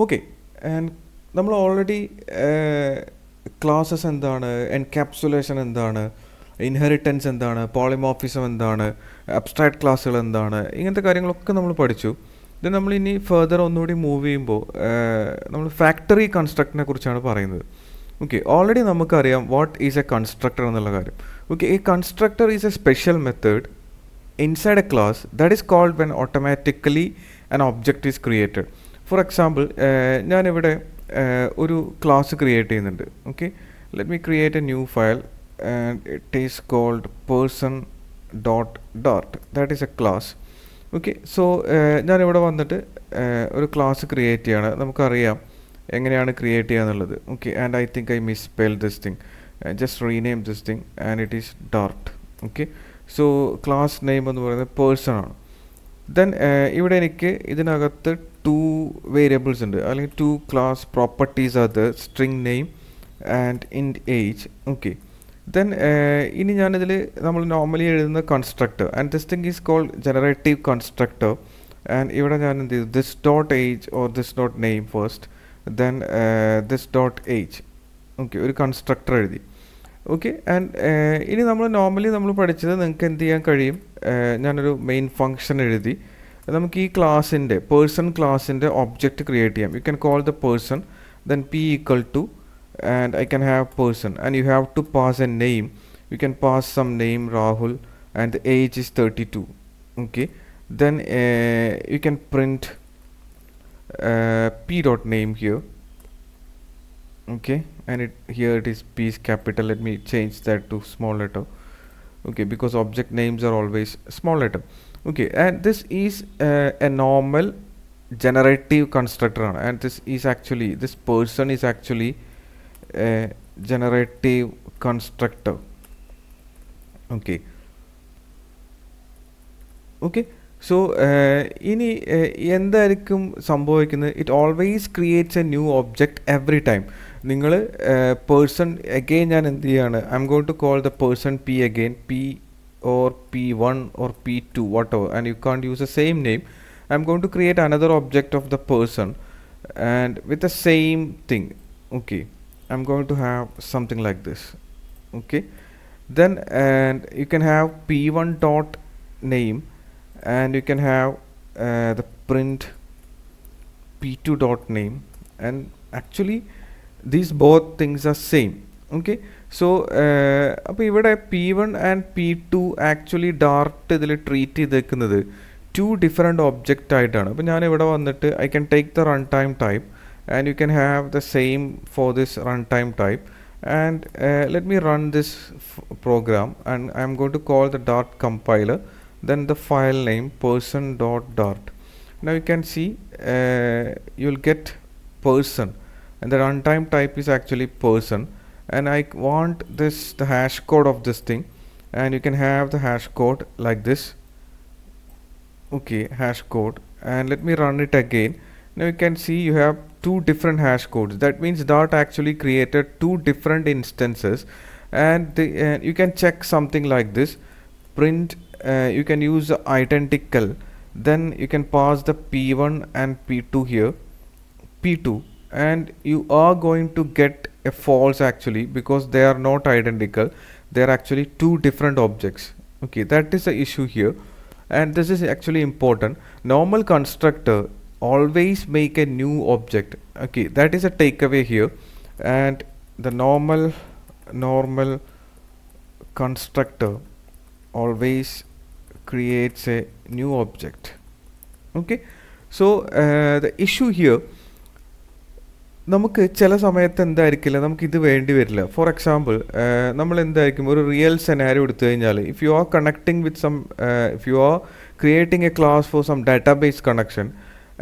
Okay, and നമ്മൾ already classes എന്താണ്, encapsulation എന്താണ്, ഇൻഹെറിറ്റൻസ് എന്താണ്, പോളിമോർഫിസം എന്താണ്, അബ്സ്ട്രാക്ട് ക്ലാസ്സുകൾ എന്താണ്, ഇങ്ങനത്തെ കാര്യങ്ങളൊക്കെ നമ്മൾ പഠിച്ചു. ഇത് നമ്മളിനി ഫെർദർ ഒന്നുകൂടി മൂവ് ചെയ്യുമ്പോൾ നമ്മൾ ഫാക്ടറി കൺസ്ട്രക്റ്റിനെ കുറിച്ചാണ് പറയുന്നത്. ഓക്കെ, ഓൾറെഡി നമുക്കറിയാം വാട്ട് ഈസ് എ കൺസ്ട്രക്ടർ എന്നുള്ള കാര്യം. Okay, A constructor is A special method inside a class that is called when automatically an object is created. For example, ഞാനിവിടെ ഒരു ക്ലാസ് ക്രിയേറ്റ് ചെയ്യുന്നുണ്ട്. Okay, let me create a new file and it is called person dot dart. That is a class. Okay, so ഞാനിവിടെ വന്നിട്ട് ഒരു class create ചെയ്യാണ്. നമുക്കറിയാം എങ്ങനെയാണ് create ചെയ്യുക എന്നുള്ളത്. Okay, and I think I misspell this thing. Just rename this thing and it is Dart. Okay, so class name എന്ന് പറയുന്നത് പേഴ്സൺ ആണ്. ദെൻ ഇവിടെ എനിക്ക് ഇതിനകത്ത് 2 വേരിയബിൾസ് ഉണ്ട്, അല്ലെങ്കിൽ 2 ക്ലാസ് പ്രോപ്പർട്ടീസ് അത് string name and int age. Okay, then ഇനി ഞാനിതിൽ നമ്മൾ നോർമലി എഴുതുന്ന constructor, and this thing is called generative constructor. And ഇവിടെ ഞാൻ എന്ത് ചെയ്തു, this dot age or this dot name first, then this dot age. Okay, ഒരു കൺസ്ട്രക്ടർ എഴുതി. ഓക്കെ, ആൻഡ് ഇനി നമ്മൾ നോർമലി നമ്മൾ പഠിച്ചത് നിങ്ങൾക്ക് എന്ത് ചെയ്യാൻ കഴിയും, ഞാനൊരു മെയിൻ ഫംഗ്ഷൻ എഴുതി നമുക്ക് ഈ ക്ലാസ്സിൻ്റെ പേഴ്സൺ ക്ലാസ്സിൻ്റെ ഒബ്ജക്റ്റ് ക്രിയേറ്റ് ചെയ്യാം. You can call the person, then p equal to, and I can have person, and you have to pass a name. You can pass some name Rahul, and the age is 32. Okay, then you can print p dot name here. Okay, and here it is p is capital. Let me change that to small letter. Okay, because object names are always small letter. Okay, and this is a normal generative constructor, and this person is actually a generative constructor. Okay, so ഇനി എന്തായിരിക്കും സംഭവിക്കുന്നത്, it always creates a new object every time. നിങ്ങൾ person again ഞാൻ എന്ത് ചെയ്യാണ്, I M going to call the person p again, p or p1 or p2 whatever, and you can't use the same name. I'm going to create another object of the person and with the same thing. Okay, I'm going to have something like this. Okay, then and you can have p1 dot name, and you can have the print p2 dot name, and actually these both things are same. Okay, so അപ്പോൾ ഇവിടെ p1 and p2 actually Dart ഇതിൽ treat ചെയ്തേക്കുന്നത് 2 different object ആയിട്ടാണ്. അപ്പോൾ ഞാൻ ഇവിടെ വന്നിട്ട് I can take the run time type, and you can have the same for this run time type, and let me run this program, and I am going to call the dart compiler, then the file name person.dart. Now you can see you'll get person, and the runtime type is actually person, and I want this the hash code of this thing, and you can have the hash code like this. Okay, hash code, and let me run it again. Now you can see you have 2 different hash codes. That means Dart actually created 2 different instances, and you can check something like this, print, you can use identical, then you can pass the p1 and p2 here, p2, and you are going to get a false actually, because they are not identical, they are actually 2 different objects. Okay, that is the issue here, and this is actually important. Normal constructor always make a new object. Okay, that is a takeaway here, and the normal constructor always creates a new object. Okay, so the issue here, നമുക്ക് ചില സമയത്ത് എന്തായിരിക്കില്ല, നമുക്കിത് വേണ്ടി വരില്ല. For example നമ്മൾ എന്തായിരിക്കും, ഒരു real scenario എടുത്തു കഴിഞ്ഞാൽ, if you are connecting with some, if you are creating a class for some database connection,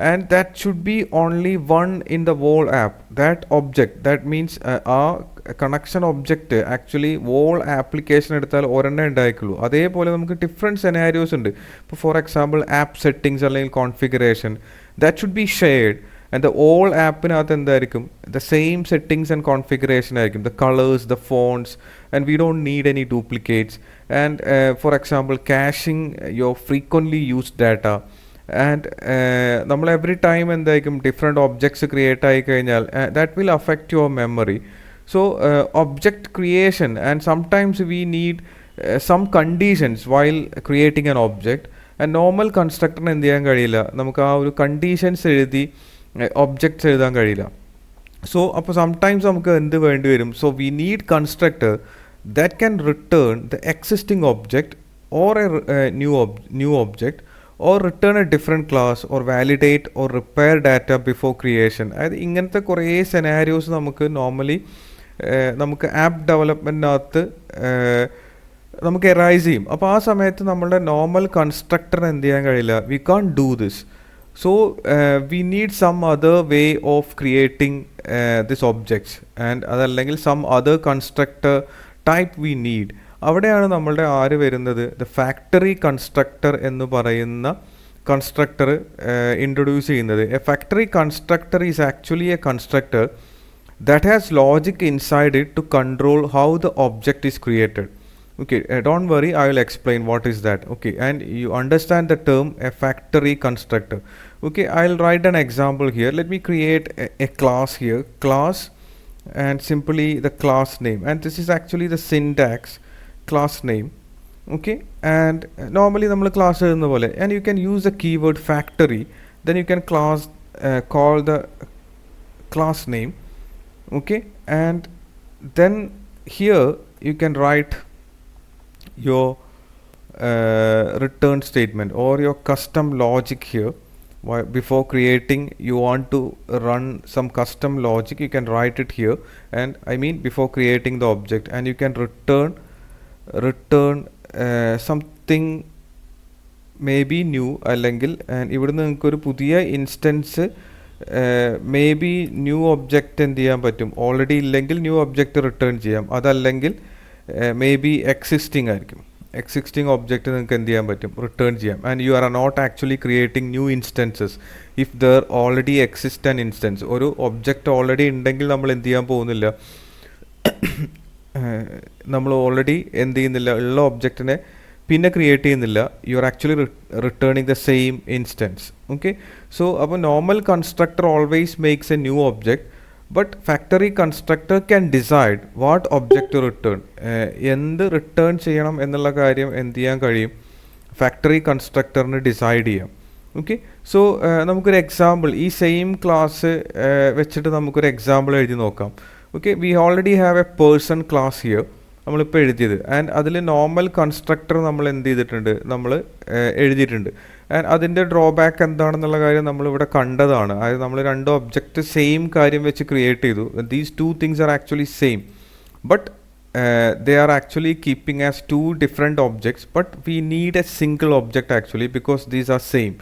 and that should be only one in the whole app, that object, that means ആ connection object actually whole application എടുത്താൽ ഒരെണ്ണം ഉണ്ടായിരിക്കുള്ളൂ. അതേപോലെ നമുക്ക് different scenarios ഉണ്ട്. ഇപ്പോൾ for example app settings അല്ലെങ്കിൽ configuration, that should be shared, and the whole ആപ്പിനകത്ത് എന്തായിരിക്കും, the same settings and configuration ആയിരിക്കും, the colours, the fonts, and we don't need any duplicates. And for example caching your frequently used data, and നമ്മൾ every time എന്തായിരിക്കും different objects create ആയി കഴിഞ്ഞാൽ that will affect your memory. So object creation, and sometimes we need some conditions while creating an object, and normal constructor എന്ത് ചെയ്യാൻ കഴിയില്ല, നമുക്ക് ആ ഒരു കണ്ടീഷൻസ് എഴുതി ഒബ്ജക്ട്സ് എഴുതാൻ കഴിയില്ല. സോ അപ്പോൾ സംടൈംസ് നമുക്ക് എന്ത് വേണ്ടി വരും, so we need constructor that can return the existing object or a new object, or return a different class, or validate or repair data before creation. അതായത് ഇങ്ങനത്തെ കുറേ സെനാരിയോസ് നമുക്ക് നോർമലി നമുക്ക് ആപ്പ് ഡെവലപ്മെൻറ്റിനകത്ത് നമുക്ക് എറൈസ് ചെയ്യും. അപ്പോൾ ആ സമയത്ത് നമ്മളുടെ നോർമൽ കൺസ്ട്രക്ടറിന് എന്ത് ചെയ്യാൻ കഴിയില്ല, we can't do this. So we need some other way of creating this objects, and അതല്ലെങ്കിൽ some other constructor type we need. അവിടെയാണ് നമ്മളുടെ ആര് വരുന്നത്, ദ ഫാക്ടറി കൺസ്ട്രക്ടർ എന്ന് പറയുന്ന കൺസ്ട്രക്ടർ ഇൻട്രൊഡ്യൂസ് ചെയ്യുന്നത്. A factory constructor is actually A constructor that has logic inside it to control how the object is created. Okay, don't worry, I will explain what is that. Okay, and you understand the term a factory constructor. Okay, I'll write an example here. Let me create a class here, class, and simply the class name, and this is actually the syntax, class name. Okay, and normally നമ്മൾ class എഴുതുന്ന പോലെ, and you can use the keyword factory, then you can call the class name. Okay, and then here you can write your return statement or your custom logic here. Before creating, you want to run some custom logic, you can write it here, and I mean before creating the object, and you can return something maybe new അല്ലെങ്കിൽ, and ഇവിടുന്ന് നിങ്ങൾക്ക് ഒരു പുതിയ instance may be new object എന്ത് ചെയ്യാൻ പറ്റും, already ഇല്ലെങ്കിൽ new object return ചെയ്യാം, അതല്ലെങ്കിൽ മേ ബി എക്സിസ്റ്റിംഗ് ആയിരിക്കും, എക്സിസ്റ്റിംഗ് ഒബ്ജക്റ്റ് നിങ്ങൾക്ക് എന്ത് ചെയ്യാൻ പറ്റും, റിട്ടേൺ ചെയ്യാം. And you are not actually creating new instances if there already exist an instance. ഒരു ഒബ്ജക്റ്റ് ഓൾറെഡി ഉണ്ടെങ്കിൽ നമ്മൾ എന്ത് ചെയ്യാൻ പോകുന്നില്ല, നമ്മൾ ഓൾറെഡി എന്ത് ചെയ്യുന്നില്ല, ഉള്ള ഒബ്ജക്റ്റിനെ പിന്നെ ക്രിയേറ്റ് ചെയ്യുന്നില്ല, you are actually returning the same instance. Okay, so അപ്പോൾ normal constructor always makes a new object, but factory constructor can decide what object return, എന്ത് റിട്ടേൺ ചെയ്യണം എന്നുള്ള കാര്യം എന്ത് ചെയ്യാൻ കഴിയും, ഫാക്ടറി കൺസ്ട്രക്ടറിന് ഡിസൈഡ് ചെയ്യാം. ഓക്കെ, സോ നമുക്കൊരു എക്സാമ്പിൾ ഈ സെയിം ക്ലാസ് വെച്ചിട്ട് നമുക്കൊരു എക്സാമ്പിൾ എഴുതി നോക്കാം. Okay, we already have a person class here, നമ്മളിപ്പോൾ എഴുതിയത്, ആൻഡ് അതിൽ നോർമൽ കൺസ്ട്രക്ടർ നമ്മൾ എന്ത് ചെയ്തിട്ടുണ്ട്, നമ്മൾ എഴുതിയിട്ടുണ്ട്. ആൻഡ് അതിൻ്റെ ഡ്രോബാക്ക് എന്താണെന്നുള്ള കാര്യം നമ്മളിവിടെ കണ്ടതാണ്. അതായത് നമ്മൾ രണ്ട് ഒബ്ജക്റ്റ് സെയിം കാര്യം വെച്ച് ക്രിയേറ്റ് ചെയ്തു. These two things are actually same, but they are actually keeping as two different objects, but we need a single object actually because these are same.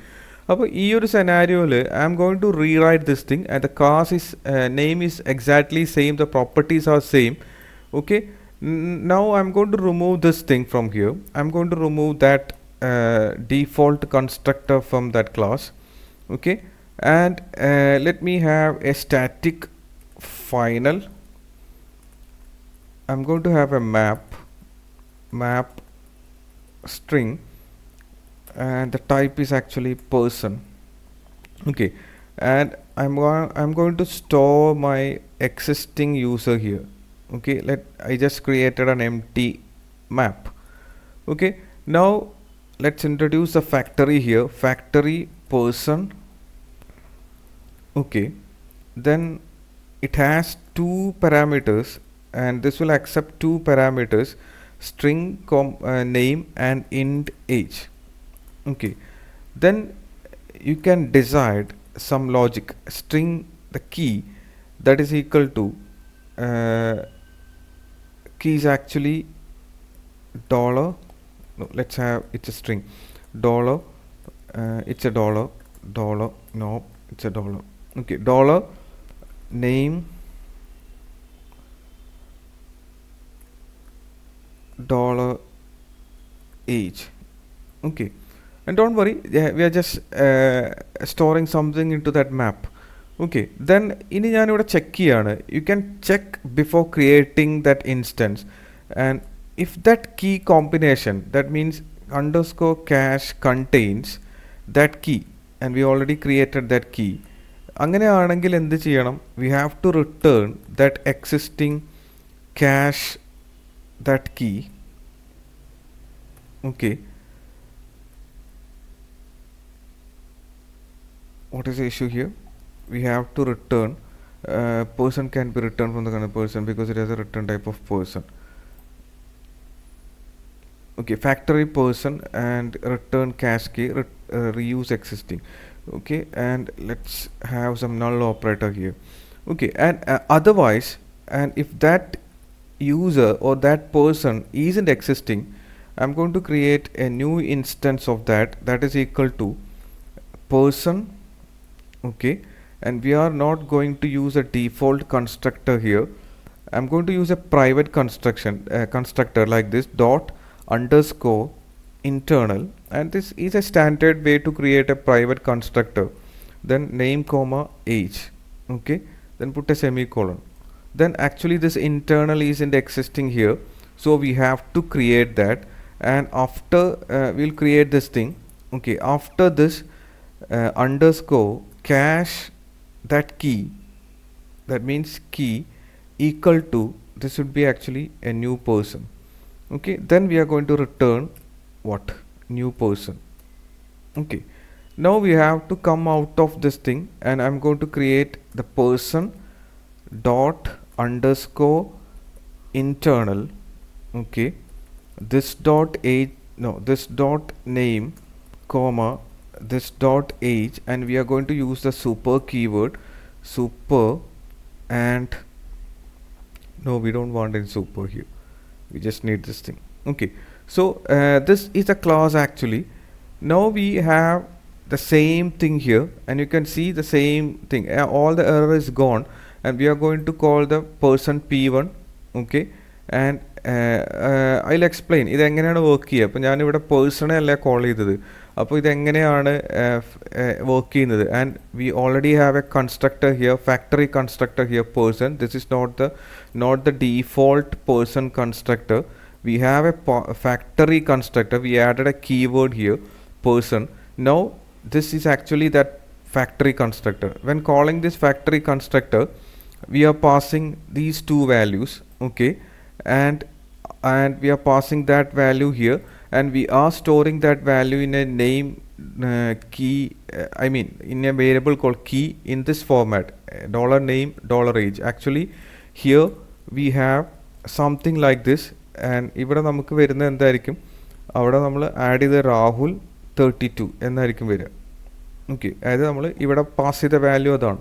അപ്പോൾ ഈ ഒരു സെനാരിയോയിൽ I am going to rewrite this thing, and the class is name is exactly same, the properties are same. Okay, now I'm going to remove this thing from here. I'm going to remove that default constructor from that class. Okay, and let me have a static final. I'm going to have a map string, and the type is actually person. Okay, and I'm going to store my existing user here. Okay, I just created an empty map. Okay, now let's introduce a factory here, factory person. Okay, then it has two parameters, and this will accept two parameters, string name and int age. Okay, then you can decide some logic, string the key that is equal to key is actually dollar, no, let's have it's a string, dollar, it's a dollar, no, it's a dollar. Okay, dollar name dollar age. Okay, and don't worry, we are just storing something into that map. Okay, then ഇനി ഞാനിവിടെ check ചെയ്യാണ്. You can check before creating that instance, and if that key combination, that means underscore cache contains that key, and we already created that key. അങ്ങനെയാണെങ്കിൽ എന്ത് ചെയ്യണം? We have to return that existing cache that key. Okay, what is the issue here? We have to return person can be returned from the kind of person because it has a return type of person. Okay, factory person and return cache key, reuse existing. Okay, and let's have some null operator here. Okay, and otherwise, and if that user or that person isn't existing, I'm going to create a new instance of that is equal to person. Okay, and we are not going to use a default constructor here. I'm going to use a private constructor like this, dot underscore internal, and this is a standard way to create a private constructor. Then name comma age. Okay, then put a semicolon. Then actually this internal isn't existing here, so we have to create that, and after we'll create this thing. Okay, after this underscore cache that key, that means key equal to, this would be actually a new person. Okay, then we are going to return what? New person. Okay, now we have to come out of this thing, and I'm going to create the person dot underscore internal. Okay, this dot age, no, this dot name comma this dot age, and we are going to use the super keyword, super, and no, we don't want any super here, we just need this thing. Okay, so this is a class actually. Now we have the same thing here, and you can see the same thing, all the error is gone, and we are going to call the person p1. Okay, and I'll explain ഇത് എങ്ങനെയാണ് work ചെയ്യുക. അപ്പോൾ ഞാനിവിടെ പേഴ്സണെ അല്ല call ചെയ്തത്, അപ്പോൾ ഇതെങ്ങനെയാണ് വർക്ക് ചെയ്യുന്നത്. And we already have a constructor here, factory constructor here person. This is not the default person constructor. We have a factory constructor. We added a keyword here, person. Now this is actually that factory constructor. When calling this factory constructor, we are passing these two values. Okay, and we are passing that value here, and we are storing that value in a name key, I mean in a variable called key in this format, $name $age. Actually here we have something like this, and ഇവിടെ നമുക്ക് വരുന്നത് എന്തായിരിക്കും, അവിടെ നമ്മൾ add ചെയ്ത രാഹുൽ 32 എന്നായിരിക്കും വരിക. Okay, അതായത് നമ്മൾ ഇവിടെ പാസ് ചെയ്ത വാല്യൂ അതാണ്.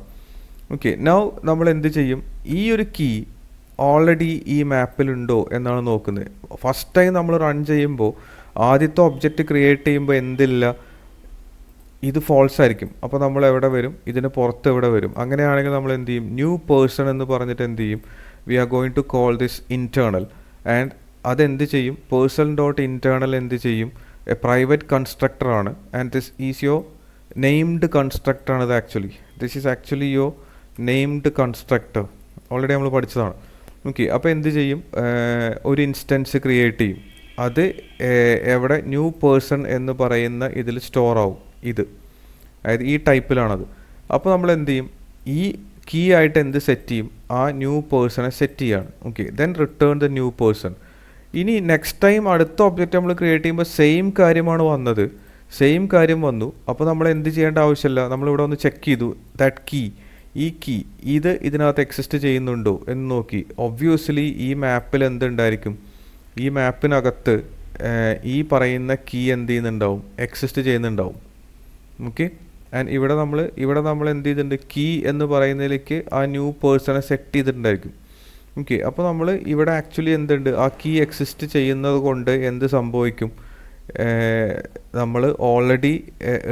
ഓക്കെ, നൗ നമ്മൾ എന്ത് ചെയ്യും, ഈ ഒരു കീ ഓൾറെഡി ഈ മാപ്പിലുണ്ടോ എന്നാണ് നോക്കുന്നത്. ഫസ്റ്റ് ടൈം നമ്മൾ റൺ ചെയ്യുമ്പോൾ ആദ്യത്തെ ഒബ്ജക്റ്റ് ക്രിയേറ്റ് ചെയ്യുമ്പോൾ എന്തില്ല, ഇത് ഫോൾസ് ആയിരിക്കും. അപ്പോൾ നമ്മൾ എവിടെ വരും, ഇതിന് പുറത്ത് എവിടെ വരും. അങ്ങനെയാണെങ്കിൽ നമ്മൾ എന്ത് ചെയ്യും, ന്യൂ പേഴ്സൺ എന്ന് പറഞ്ഞിട്ട് എന്ത് ചെയ്യും, we are going to call this internal. And അതെന്ത് ചെയ്യും, പേഴ്സൺ ഡോട്ട് ഇൻറ്റേർണൽ എന്ത് ചെയ്യും, എ പ്രൈവറ്റ് കൺസ്ട്രക്ടർ ആണ്. And this is your named constructor ആണ്. ഇത് actually this is actually your named constructor, already നമ്മൾ പഠിച്ചതാണ്. ഓക്കെ, അപ്പോൾ എന്ത് ചെയ്യും, ഒരു ഇൻസ്റ്റൻസ് ക്രിയേറ്റ് ചെയ്യും. അത് എവിടെ, ന്യൂ പേഴ്സൺ എന്ന് പറയുന്ന ഇതിൽ സ്റ്റോർ ആവും. ഇത് അതായത് ഈ ടൈപ്പിലാണത്. അപ്പോൾ നമ്മൾ എന്ത് ചെയ്യും, ഈ കീ ആയിട്ട് എന്ത് സെറ്റ് ചെയ്യും, ആ ന്യൂ പേഴ്സണെ സെറ്റ് ചെയ്യാണ്. Okay, then return the new person. ഇനി നെക്സ്റ്റ് ടൈം അടുത്ത ഒബ്ജക്റ്റ് നമ്മൾ ക്രിയേറ്റ് ചെയ്യുമ്പോൾ സെയിം കാര്യമാണ് വന്നത്, സെയിം കാര്യം വന്നു. അപ്പോൾ നമ്മൾ എന്ത് ചെയ്യേണ്ട ആവശ്യമില്ല, നമ്മളിവിടെ ഒന്ന് ചെക്ക് ചെയ്തു ദാറ്റ് കീ, ഈ കീ ഇത് ഇതിനകത്ത് എക്സിസ്റ്റ് ചെയ്യുന്നുണ്ടോ എന്ന് നോക്കി. ഒബ്വിയസ്ലി ഈ മാപ്പിൽ എന്തുണ്ടായിരിക്കും, ഈ മാപ്പിനകത്ത് ഈ പറയുന്ന കീ എന്ത് ചെയ്യുന്നുണ്ടാവും, എക്സിസ്റ്റ് ചെയ്യുന്നുണ്ടാവും. ഓക്കെ, ആൻഡ് ഇവിടെ നമ്മൾ എന്ത് ചെയ്തിട്ടുണ്ട്, കീ എന്ന് പറയുന്നതിലേക്ക് ആ ന്യൂ പേഴ്സണെ സെറ്റ് ചെയ്തിട്ടുണ്ടായിരിക്കും. ഓക്കെ, അപ്പോൾ നമ്മൾ ഇവിടെ ആക്ച്വലി എന്തുണ്ട്, ആ കീ എക്സിസ്റ്റ് ചെയ്യുന്നത് കൊണ്ട് എന്ത് സംഭവിക്കും, നമ്മൾ ഓൾറെഡി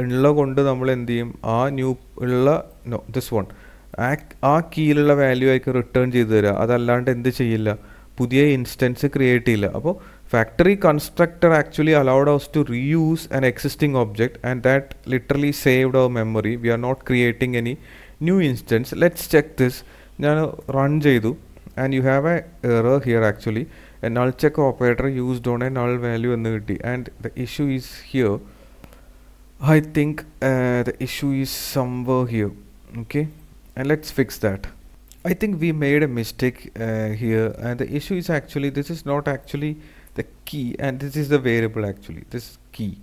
ഉള്ള കൊണ്ട് നമ്മൾ എന്ത് ചെയ്യും, ആ ന്യൂ ഉള്ള ദിസ് വൺ ആ കീയിലുള്ള വാല്യൂ ആയിരിക്കും റിട്ടേൺ ചെയ്ത് തരിക. അതല്ലാണ്ട് എന്ത് ചെയ്യില്ല, പുതിയ ഇൻസ്റ്റൻസ് ക്രിയേറ്റ് ചെയ്യില്ല. അപ്പോൾ factory constructor actually allowed us to reuse an existing object, and that literally saved our memory. We are not creating any new instance. Let's check this. ഞാൻ റൺ ചെയ്തു, and you have a error here actually. A null check operator used on a null value എന്ന് കിട്ടി. And the issue is here. I think the issue is somewhere here. Okay, and let's fix that. I think we made a mistake here, and the issue is actually this is not actually the key, and this is the variable actually. This is key,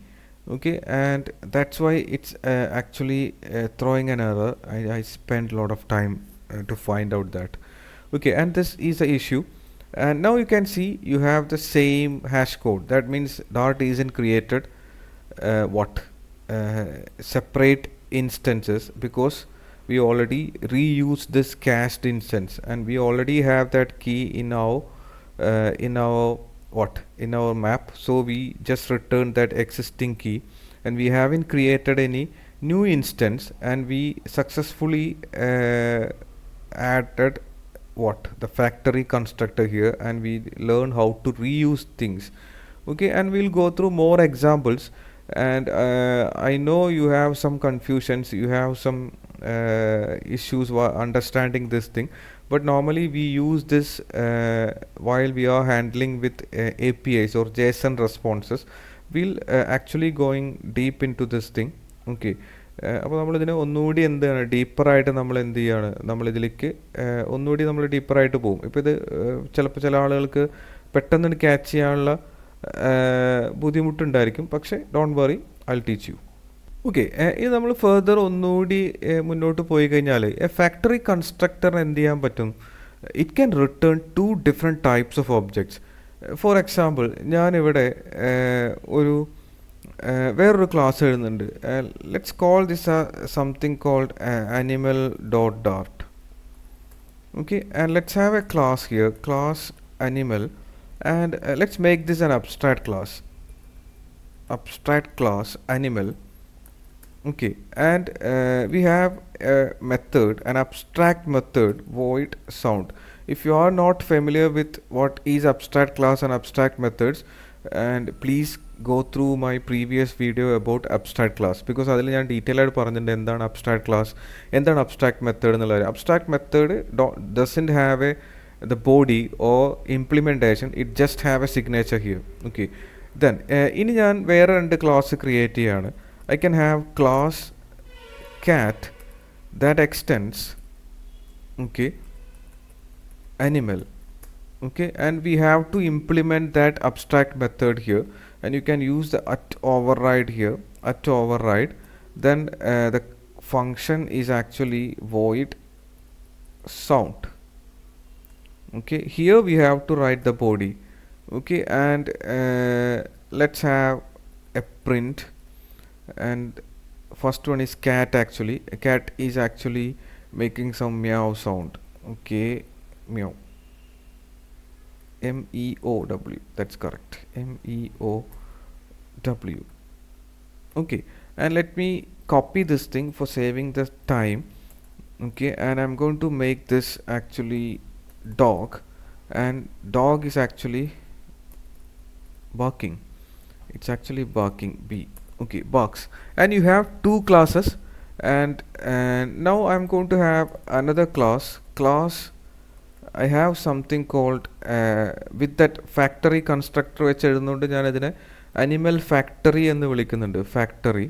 okay, and that's why it's actually throwing an error. I spent a lot of time to find out that. Okay, and this is the issue, and now you can see you have the same hash code. That means Dart isn't created what separate instances because we already reuse this cached instance, and we already have that key in our what in our map, so we just return that existing key, and we haven't created any new instance, and we successfully added what the factory constructor here, and we learn how to reuse things. Okay, and we'll go through more examples, and I know you have some confusions, you have some issues understanding this thing, but normally we use this while we are handling with APIs or JSON responses. We'll actually going deep into this thing. Okay, അപ്പോൾ നമ്മളിതിനെ ഒന്നുകൂടി എന്താണ് ഡീപ്പറായിട്ട് നമ്മൾ എന്ത് ചെയ്യാണ്, നമ്മളിതിലേക്ക് ഒന്നുകൂടി നമ്മൾ ഡീപ്പറായിട്ട് പോകും. ഇപ്പോൾ ഇത് ചിലപ്പോൾ ചില ആളുകൾക്ക് പെട്ടെന്ന് ക്യാച്ച് ചെയ്യാനുള്ള ബുദ്ധിമുട്ടുണ്ടായിരിക്കും, പക്ഷേ don't worry, I teach you. Okay, ഇനി നമ്മൾ ഫെർദർ ഒന്നുകൂടി മുന്നോട്ട് പോയി കഴിഞ്ഞാൽ എ ഫാക്ടറി കൺസ്ട്രക്ടറിന് എന്ത് ചെയ്യാൻ പറ്റും? It can return two different types of objects. For example, ഞാനിവിടെ ഒരു വേറൊരു ക്ലാസ് എഴുതുന്നുണ്ട്. Let's call this something called animal dot dart. Okay, and let's have a class here, class animal, and let's make this an abstract class animal. Okay, and we have a method, an abstract method, void sound. If you are not familiar with what is abstract class and abstract methods, and please go through my previous video about abstract class, because അതിൽ ഞാൻ detail ആയിട്ട് പറഞ്ഞിട്ടുണ്ട് എന്താണ് abstract class, എന്താണ് abstract method എന്നുള്ളത്. abstract method doesn't have the body or implementation, it just have a signature here. Okay, then ഇനി ഞാൻ വേറെ രണ്ട് ക്ലാസ് ക്രിയേറ്റ് ചെയ്യാണ്. I can have class cat that extends, okay, animal. Okay, and we have to implement that abstract method here, and you can use the @override here, @override. Then the function is actually void sound. Okay, here we have to write the body. Okay, and let's have a print, and first one is cat. Actually a cat is actually making some meow sound. Okay, meow, meow, that's correct, meow. Okay, and let me copy this thing for saving the time. Okay, and I'm going to make this actually dog, and dog is actually barking, it's actually barking, b. Okay, barks, and you have two classes, and now I'm going to have another class. I have something called with that factory constructor വെച്ച് എഴുതുന്നുണ്ട്, ഞാൻ ഇതിനെ animal factory എന്ന് വിളിക്കുന്നുണ്ട്. factory.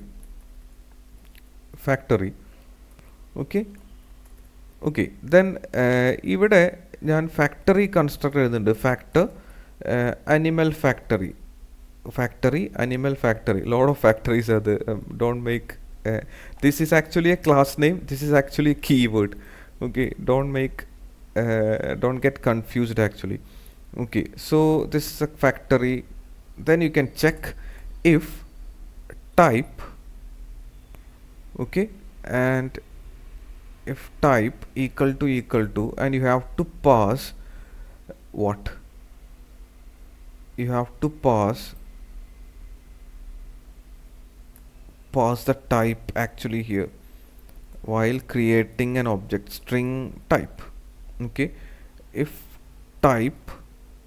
Okay, then ഇവിടെ ഞാൻ factory constructor എഴുതുന്നുണ്ട്, animal factory, animal factory, lot of factories are there. Don't make this is actually a class name, this is actually a keyword. Okay, don't get confused actually. Okay, so this is a factory. Then you can check if type, okay, and if type equal to, and you have to pass what? You have to pass the type actually here while creating an object, string type. Okay, if type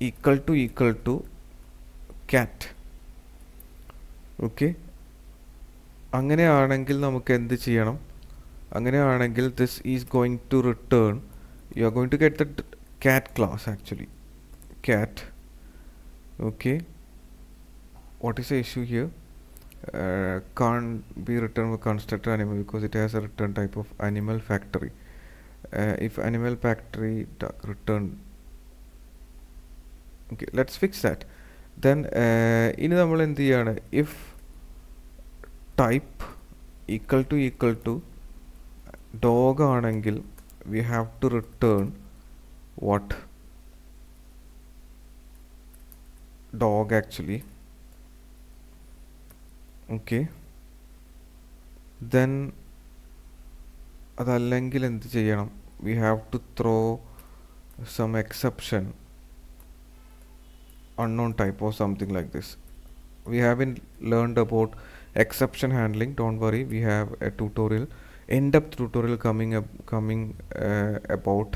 equal to cat. Okay, അങ്ങനെയാണെങ്കിൽ നമുക്ക് എന്ത് ചെയ്യണം? അങ്ങനെയാണെങ്കിൽ this is going to return, you are going to get the cat class actually, cat. Okay, what is the issue here? can't be returned with constructor animal because it has a return type of animal factory. If animal factory return, okay, let's fix that. Then ഇനി നമ്മൾ എന്ത് ചെയ്യാണ്, if type equal to dog ആണെങ്കിൽ we have to return what, dog actually. Okay, then അതല്ലെങ്കിൽ എന്ത് ചെയ്യണം, we have to throw some exception, unknown type or something like this. We haven't learned about exception handling, don't worry, we have a tutorial, in-depth tutorial coming about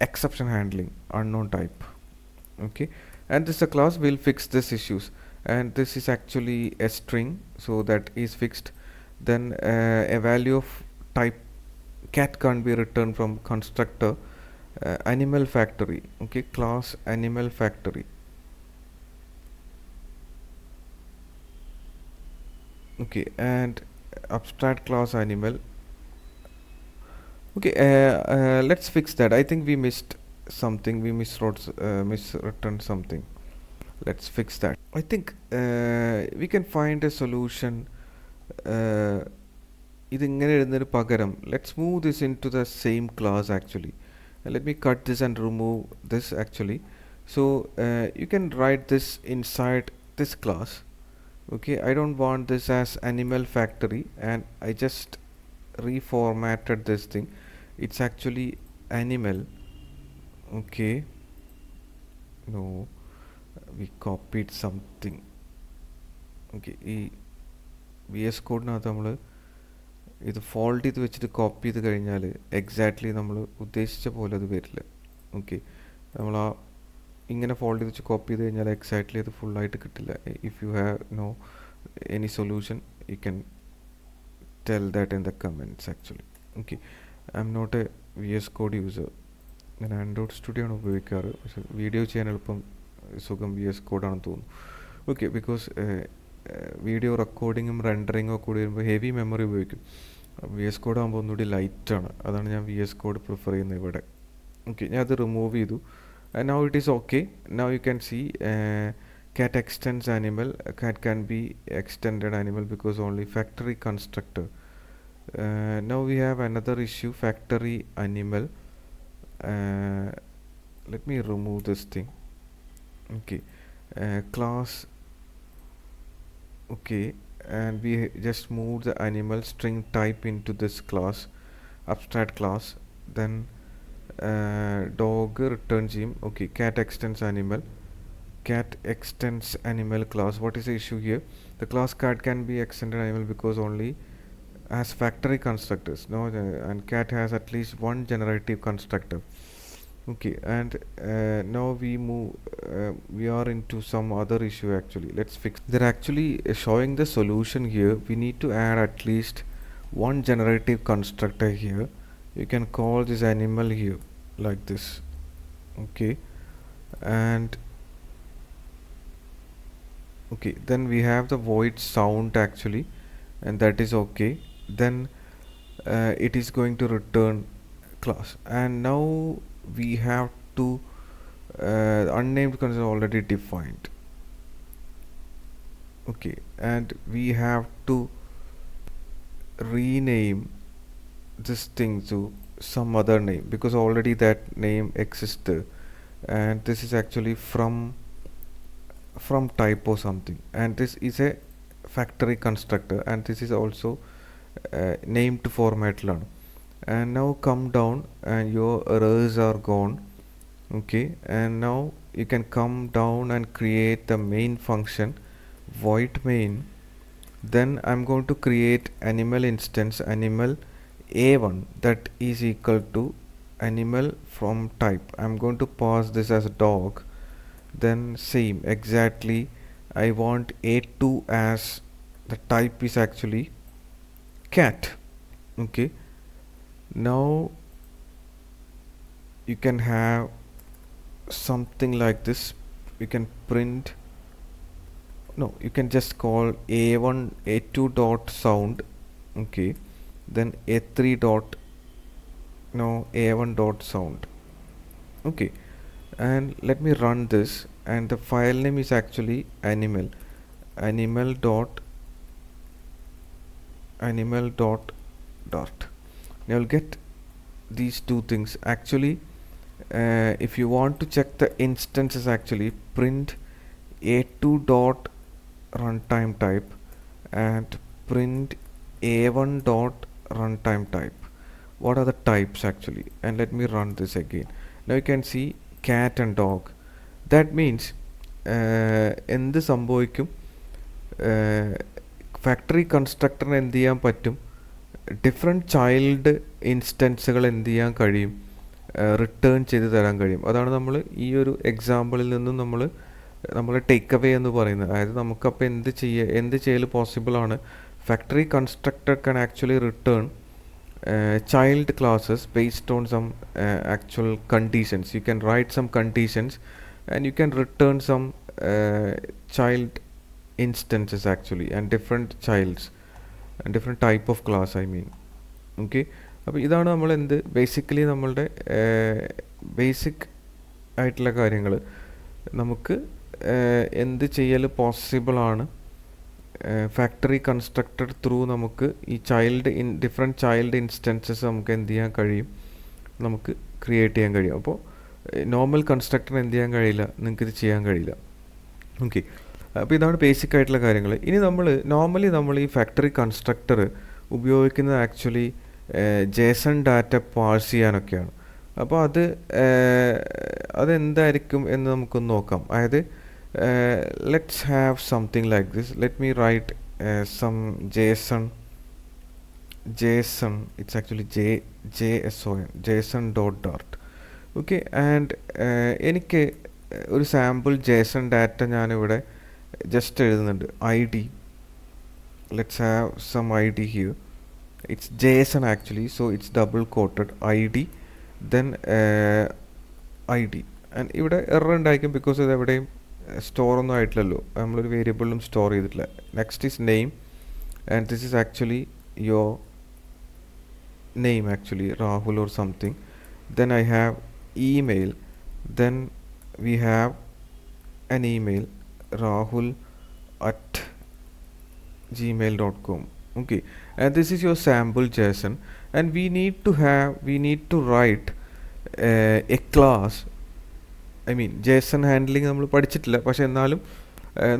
exception handling, unknown type. Okay, and this is a class, we'll fix this issues, and this is actually a string, so that is fixed. Then a value of type cat can't be returned from constructor animal factory. Okay, class animal factory. Okay, and abstract class animal. Okay, let's fix that. I think we missed something, we miswritten something. Let's fix that. I think we can find a solution. ഇതിങ്ങനെ എഴുതുന്നതിന് പകരം let's move this into the same class actually. Let me cut this and remove this actually. So you can write this inside this class. Okay, I don't want this as animal factory, and I just reformatted this thing. It's actually animal. Okay, no, we copied something. Okay, ഈ VS കോഡിനകത്ത് നമ്മൾ ഇത് fold ചെയ്ത് വെച്ചിട്ട് copy ചെയ്ത് കഴിഞ്ഞാൽ exactly നമ്മൾ ഉദ്ദേശിച്ച പോലെ അത് വരില്ല. ഓക്കെ, നമ്മൾ ആ ഇങ്ങനെ ഫോൾഡ് ചെയ്ത് വെച്ച് കോപ്പി ചെയ്ത് കഴിഞ്ഞാൽ എക്സാക്ട്ലി അത് ഫുള്ളായിട്ട് കിട്ടില്ല. If you have no any solution you can tell that in the comments actually. Okay, I'm not a VS code user. ഞാൻ ആൻഡ്രോയിഡ് സ്റ്റുഡിയോ ആണ് ഉപയോഗിക്കാറ്, പക്ഷേ വീഡിയോ ചെയ്യാൻ എളുപ്പം സുഖം VS കോഡാണെന്ന് തോന്നുന്നു. ഓക്കെ, ബിക്കോസ് വീഡിയോ റെക്കോർഡിങ്ങും റെൻഡറിങ്ങും ഒക്കെ കൂടി വരുമ്പോൾ ഹെവി മെമ്മറി ഉപയോഗിക്കും. VS കോഡ് ആകുമ്പോൾ ഒന്നുകൂടി ലൈറ്റാണ്, അതാണ് ഞാൻ VS കോഡ് പ്രിഫർ ചെയ്യുന്നത് ഇവിടെ. ഓക്കെ, ഞാൻ അത് റിമൂവ് ചെയ്തു. Now it is okay. Now you can see cat extends animal. Cat can be extended animal because only factory constructor. Now we have another issue, factory animal. Let me remove this thing. Okay, class. Okay, and we just move the animal string type into this class, abstract class. Then dog return gym. Okay, cat extends animal. Cat extends animal class. What is the issue here? The class cat can be extended animal because only as factory constructors. No, and cat has at least one generative constructor. Okay, and now we are into some other issue actually. Let's fix. They're actually showing the solution here. We need to add at least one generative constructor here. You can call this animal here like this. Okay, and okay, then we have the void sound actually, and that is okay. Then it is going to return class, and now we have to unnamed constructor already defined. Okay, and we have to rename this thing to some other name because already that name exists, and this is actually from type or something, and this is a factory constructor, and this is also named format learn. And now come down and your errors are gone. Okay, and now you can come down and create the main function void main. Then I'm going to create animal instance animal a1 that is equal to animal from type. I'm going to pass this as dog. Then same exactly, I want a2 as the type is actually cat. Okay, now you can have something like this. You can print no, you can just call a1 a2 dot sound, okay, then a3 dot, no, a1 dot sound, okay, and let me run this, and the file name is actually animal dot dart. Now you'll get these two things actually. If you want to check the instances, actually print a2 dot runtime type and print a1 dot runtime type. What are the types actually? And let me run this again. Now you can see cat and dog. That means എന്ത് സംഭവിക്കും, factory കൺസ്ട്രക്ടറിന് എന്ത് ചെയ്യാൻ പറ്റും, different child ഇൻസ്റ്റൻസുകൾ എന്ത് ചെയ്യാൻ കഴിയും, return ചെയ്ത് തരാൻ കഴിയും. അതാണ് നമ്മൾ ഈ ഒരു എക്സാമ്പിളിൽ നിന്നും നമ്മൾ ടേക്ക് അവേ എന്ന് പറയുന്നത്. അതായത് നമുക്കപ്പോൾ എന്ത് ചെയ്യൽ പോസിബിൾ ആണ്, factory constructor can actually return child classes based on some actual conditions. You can write some conditions and you can return some child instances actually, and different childs and different type of class, I mean, okay. അപ്പോൾ ഇതാണ് നമ്മൾ basically നമ്മളുടെ basic ആയിട്ടുള്ള കാര്യങ്ങൾ. നമുക്ക് എന്ത് ചെയ്യൽ possible ആണ്, ഫാക്ടറി കൺസ്ട്രക്ടർ ത്രൂ നമുക്ക് ഈ ഡിഫറെൻറ്റ് ചൈൽഡ് ഇൻസ്റ്റൻസസ് നമുക്ക് എന്ത് ചെയ്യാൻ കഴിയും, നമുക്ക് ക്രിയേറ്റ് ചെയ്യാൻ കഴിയും. അപ്പോൾ നോർമൽ കൺസ്ട്രക്ടറിന് എന്ത് ചെയ്യാൻ കഴിയില്ല, നിങ്ങൾക്ക് ഇത് ചെയ്യാൻ കഴിയില്ല, ഓക്കെ. അപ്പോൾ ഇതാണ് ബേസിക് ആയിട്ടുള്ള കാര്യങ്ങൾ. ഇനി നമ്മൾ ഈ ഫാക്ടറി കൺസ്ട്രക്ടർ ഉപയോഗിക്കുന്നത് ആക്ച്വലി ജേസൺ ഡാറ്റ പാഴ്സ് ചെയ്യാനൊക്കെയാണ്. അപ്പോൾ അതെന്തായിരിക്കും എന്ന് നമുക്കൊന്ന് നോക്കാം. അതായത് let's have something like this. Let me write some JSON. It's actually JSON dot dart, okay. And എനിക്ക് ഒരു സാമ്പിൾ ജേസൺ ഡാറ്റ ഞാനിവിടെ ജസ്റ്റ് എഴുതുന്നുണ്ട്. ID, let's have some ID here. It's JSON actually, so it's double quoted ID, then ID, and ഇവിടെ error ഉണ്ടായിരിക്കും because ഇത് എവിടെയും store ഒന്നും ആയിട്ടില്ലല്ലോ, നമ്മളൊരു വേരിയബിളിലും സ്റ്റോർ ചെയ്തിട്ടില്ല. Next is name, and this is actually your name actually, Rahul or something. Then I have email, then we have an email, rahul@gmail.com, okay. And this is your sample JSON, and we need to write a class. I mean JSON handling നമ്മൾ പഠിച്ചിട്ടില്ല, പക്ഷെ എന്നാലും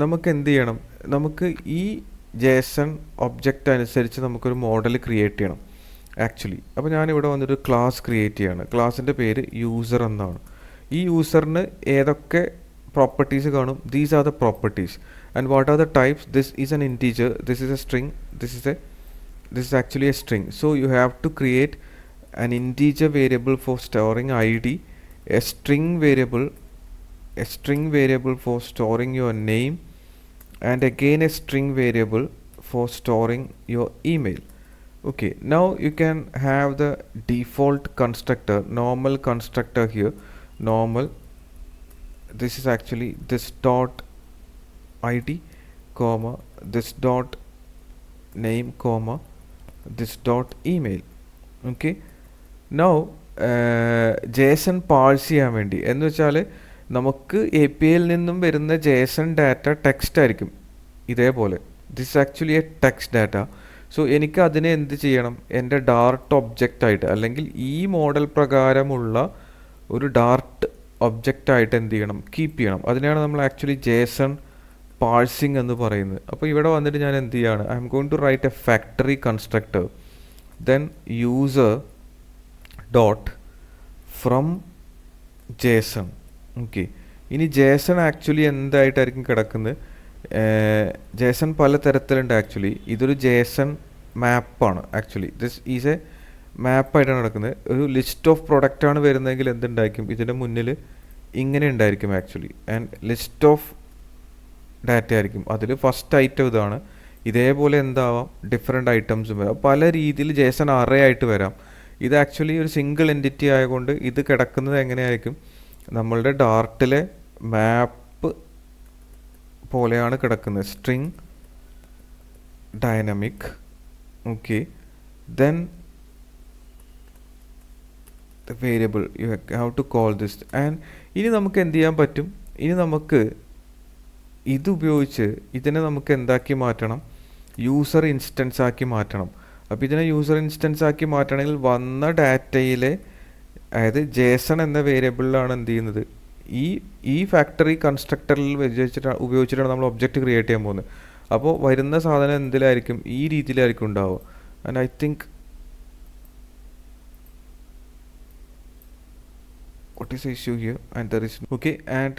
നമുക്ക് എന്ത് ചെയ്യണം, നമുക്ക് ഈ JSON object അനുസരിച്ച് നമുക്കൊരു മോഡൽ ക്രിയേറ്റ് ചെയ്യണം ആക്ച്വലി. അപ്പോൾ ഞാനിവിടെ വന്നിട്ട് ക്ലാസ് ക്രിയേറ്റ് ചെയ്യാണ്. ക്ലാസ്സിൻ്റെ പേര് യൂസർ എന്നാണ്. ഈ യൂസറിന് ഏതൊക്കെ പ്രോപ്പർട്ടീസ് കാണും, these are the properties. And what are the types, this is an integer, this is a string, this is actually a string. So you have to create an integer variable for storing ID, a string variable for storing your name, and again a string variable for storing your email, okay. Now you can have the default constructor, normal constructor here, normal. This is actually this dot ID comma this dot name comma this dot email, okay. Now JSON parse ചെയ്യാൻ വേണ്ടി എന്ന് വെച്ചാൽ നമുക്ക് API യിൽ നിന്നും വരുന്ന JSON data text ആയിരിക്കും ഇതേപോലെ. This actually A text data. So എനിക്ക് അതിനെ എന്ത് ചെയ്യണം, എൻ്റെ ഡാർട്ട് ഒബ്ജക്റ്റ് ആയിട്ട്, അല്ലെങ്കിൽ ഈ മോഡൽ പ്രകാരമുള്ള ഒരു ഡാർട്ട് ഒബ്ജക്റ്റ് ആയിട്ട് എന്ത് ചെയ്യണം, കീപ്പ് ചെയ്യണം. അതിനെയാണ് നമ്മൾ ആക്ച്വലി JSON പാഴ്സിങ് എന്ന് പറയുന്നത്. അപ്പോൾ ഇവിടെ വന്നിട്ട് ഞാൻ എന്ത് ചെയ്യാണ്, I M going to write a factory constructor, then user dot from JSON, okay. ഇനി JSON ആക്ച്വലി എന്തായിട്ടായിരിക്കും കിടക്കുന്നത്, JSON പല തരത്തിലുണ്ട് ആക്ച്വലി. ഇതൊരു JSON മാപ്പാണ് ആക്ച്വലി. ദിസ് ഈസ് എ മാപ്പായിട്ടാണ് നടക്കുന്നത്. ഒരു ലിസ്റ്റ് ഓഫ് പ്രൊഡക്റ്റാണ് വരുന്നതെങ്കിൽ എന്തുണ്ടായിരിക്കും, ഇതിൻ്റെ മുന്നിൽ ഇങ്ങനെ ഉണ്ടായിരിക്കും actually. And list of data ആയിരിക്കും, അതിൽ ഫസ്റ്റ് ഐറ്റം ഇതാണ്. ഇതേപോലെ എന്താവാം, ഡിഫറെൻറ്റ് ഐറ്റംസും വരാം, പല രീതിയിൽ JSON അറേ ആയിട്ട് വരാം. ഇത് ആക്ച്വലി ഒരു സിംഗിൾ എൻറ്റിറ്റി ആയതുകൊണ്ട് ഇത് കിടക്കുന്നത് എങ്ങനെയായിരിക്കും, നമ്മളുടെ ഡാർട്ടിലെ മാപ്പ് പോലെയാണ് കിടക്കുന്നത്, string dynamic. Okay, then the variable you have to call this. And ഇനി നമുക്ക് എന്ത് ചെയ്യാൻ പറ്റും, ഇനി നമുക്ക് ഇത് ഉപയോഗിച്ച് ഇതിനെ നമുക്ക് എന്താക്കി മാറ്റണം, യൂസർ ഇൻസ്റ്റൻസ് ആക്കി മാറ്റണം. അപ്പോൾ ഇതിനെ യൂസർ ഇൻസ്റ്റൻസ് ആക്കി മാറ്റണമെങ്കിൽ വന്ന ഡാറ്റയിലെ, അതായത് ജേസൺ എന്ന വേരിയബിളിലാണ് എന്ത് ചെയ്യുന്നത്, ഈ ഫാക്ടറി കൺസ്ട്രക്ടറിൽ ഉപയോഗിച്ചിട്ടാണ് നമ്മൾ ഒബ്ജക്റ്റ് ക്രിയേറ്റ് ചെയ്യാൻ പോകുന്നത്. അപ്പോൾ വരുന്ന സാധനം എന്തിലായിരിക്കും, ഈ രീതിയിലായിരിക്കും ഉണ്ടാവുക. And I think what is the issue here, and there is okay, and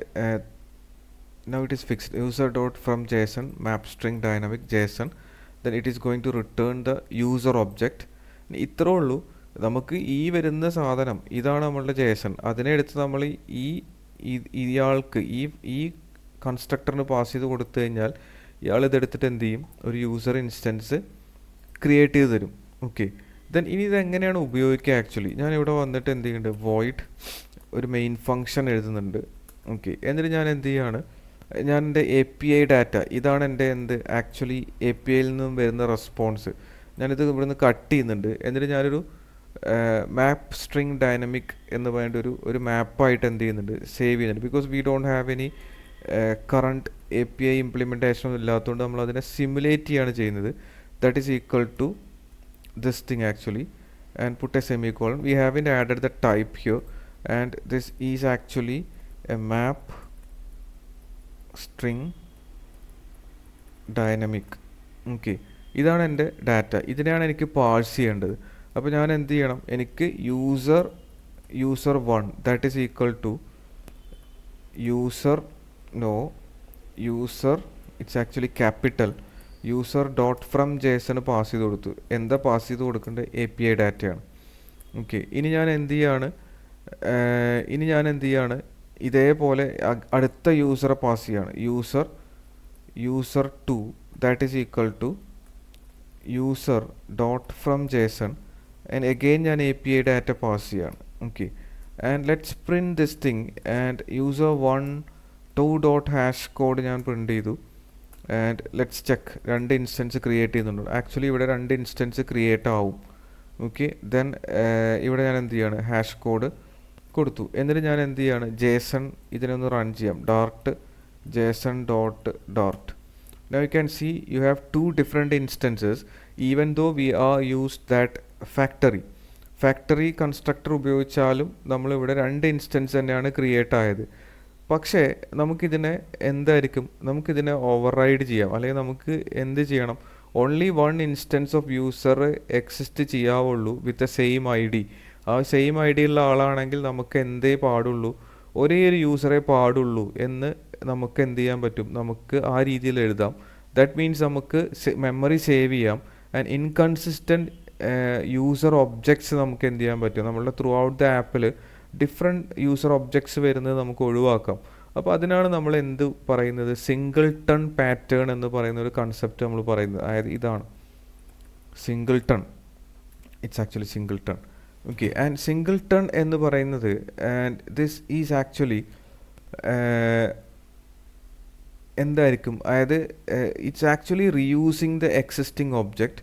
now it is fixed. User dot from JSON map string dynamic JSON, then it is going to return the user object. ഇത്രേ ഉള്ളൂ. നമുക്ക് ഈ വരുന്ന സാധനം ഇതാണ് നമ്മളുടെ JSON. അതിനെ എടുത്ത് നമ്മൾ ഇയാൾക്ക് ഈ കൺസ്ട്രക്ടറിന് പാസ് ചെയ്ത് കൊടുത്തു കഴിഞ്ഞാൽ ഇയാൾ ഇതെടുത്തിട്ട് എന്ത് ചെയ്യും, ഒരു യൂസർ ഇൻസ്റ്റൻസ് ക്രിയേറ്റ് ചെയ്ത് തരും. ഓക്കെ, ദെൻ ഇനി ഇതെങ്ങനെയാണ് ഉപയോഗിക്കുക. ആക്ച്വലി ഞാൻ ഇവിടെ വന്നിട്ട് എന്ത് ചെയ്യുന്നുണ്ട്, വോയിഡ് ഒരു മെയിൻ ഫങ്ഷൻ എഴുതുന്നുണ്ട്. ഓക്കെ, എന്നിട്ട് ഞാൻ എന്ത് ചെയ്യാണ്, ഞാൻ എൻ്റെ API ഡാറ്റ, ഇതാണ് എൻ്റെ ആക്ച്വലി APIയിൽ നിന്നും വരുന്ന റെസ്പോൺസ്, ഞാനിത് ഇവിടുന്ന് കട്ട് ചെയ്യുന്നുണ്ട്. എന്നിട്ട് ഞാനൊരു മാപ്പ് സ്ട്രിങ് ഡൈനാമിക് എന്ന് പറഞ്ഞിട്ട് ഒരു മാപ്പായിട്ട് എന്ത് ചെയ്യുന്നുണ്ട്, സേവ് ചെയ്യുന്നുണ്ട്. Because we don't have any current API implementation ഒന്നും ഇല്ലാത്തതുകൊണ്ട് നമ്മൾ അതിനെ സിമുലേറ്റ് ചെയ്യാണ് ചെയ്യുന്നത്. That is equal to this thing actually, and put a semicolon. We haven't added the type here, and this is actually a map string dynamic. Okay, ഇതാണ് എൻ്റെ data, ഇതിനെയാണ് എനിക്ക് പാഴ്സ് ചെയ്യേണ്ടത്. അപ്പോൾ ഞാൻ എന്ത് ചെയ്യണം, എനിക്ക് user 1 that is equal to user it's actually capital user dot from JSON pass ചെയ്ത് കൊടുത്തു. എന്താ പാസ് ചെയ്ത് കൊടുക്കേണ്ടത്, API ഡാറ്റയാണ്. ഓക്കെ, ഇനി ഞാൻ എന്ത് ചെയ്യാണ്, ഇതേപോലെ അടുത്ത യൂസറെ പാസ് ചെയ്യാണ്, user 2 that is equal to user dot from JSON, and again ഞാൻ API ഡാറ്റ പാസ് ചെയ്യാണ്. Okay, and let's print this thing, and user 1 2 dot hash code ഞാൻ പ്രിൻറ്റ് ചെയ്തു. And let's check, 2 instance create ചെയ്യുന്നുണ്ട്. Actually ഇവിടെ 2 instance create ആവും. Okay, then ഇവിടെ ഞാൻ എന്ത് ചെയ്യാണ്, ഹാഷ് കോഡ് കൊടുത്തു. എന്നിട്ട് ഞാൻ എന്ത് ചെയ്യാണ്, ജേസൺ ഇതിനൊന്ന് റൺ ചെയ്യാം, Dart Jason dot Dart. Now you can see you have 2 different instances even though we are used that factory constructor ഉപയോഗിച്ചാലും നമ്മളിവിടെ 2 ഇൻസ്റ്റൻസ് തന്നെയാണ് ക്രിയേറ്റ് ആയത്. പക്ഷേ നമുക്കിതിനെ നമുക്കിതിനെ ഓവർറൈഡ് ചെയ്യാം, അല്ലെങ്കിൽ നമുക്ക് എന്ത് ചെയ്യണം, only 1 instance of user exist ചെയ്യാവുള്ളൂ വിത്ത് ദ സെയിം ID. ആ സെയിം ID ഉള്ള ആളാണെങ്കിൽ നമുക്ക് എന്തേ പാടുള്ളൂ, ഒരേ ഒരു യൂസറേ പാടുള്ളൂ എന്ന് നമുക്ക് എന്ത് ചെയ്യാൻ പറ്റും, നമുക്ക് ആ രീതിയിൽ എഴുതാം. ദാറ്റ് മീൻസ് നമുക്ക് മെമ്മറി സേവ് ചെയ്യാം. ആൻഡ് ഇൻകൺസിസ്റ്റൻറ്റ് യൂസർ ഒബ്ജക്ട്സ് നമുക്ക് എന്ത് ചെയ്യാൻ പറ്റും, നമ്മളുടെ ത്രൂ ഔട്ട് ദ ആപ്പിൽ ഡിഫറെൻറ്റ് യൂസർ ഒബ്ജക്ട്സ് വരുന്നത് നമുക്ക് ഒഴിവാക്കാം. അപ്പോൾ അതിനാണ് നമ്മൾ എന്ത് പറയുന്നത്, സിംഗിൾട്ടൺ പാറ്റേൺ എന്ന് പറയുന്ന ഒരു കൺസെപ്റ്റ് നമ്മൾ പറയുന്നത്. അതായത് ഇതാണ് singleton, it's actually singleton. Okay, and singleton എന്ന് പറയുന്നത്, ആൻഡ് ദിസ് ഈസ് ആക്ച്വലി എന്തായിരിക്കും, അതായത് it's actually reusing the existing object,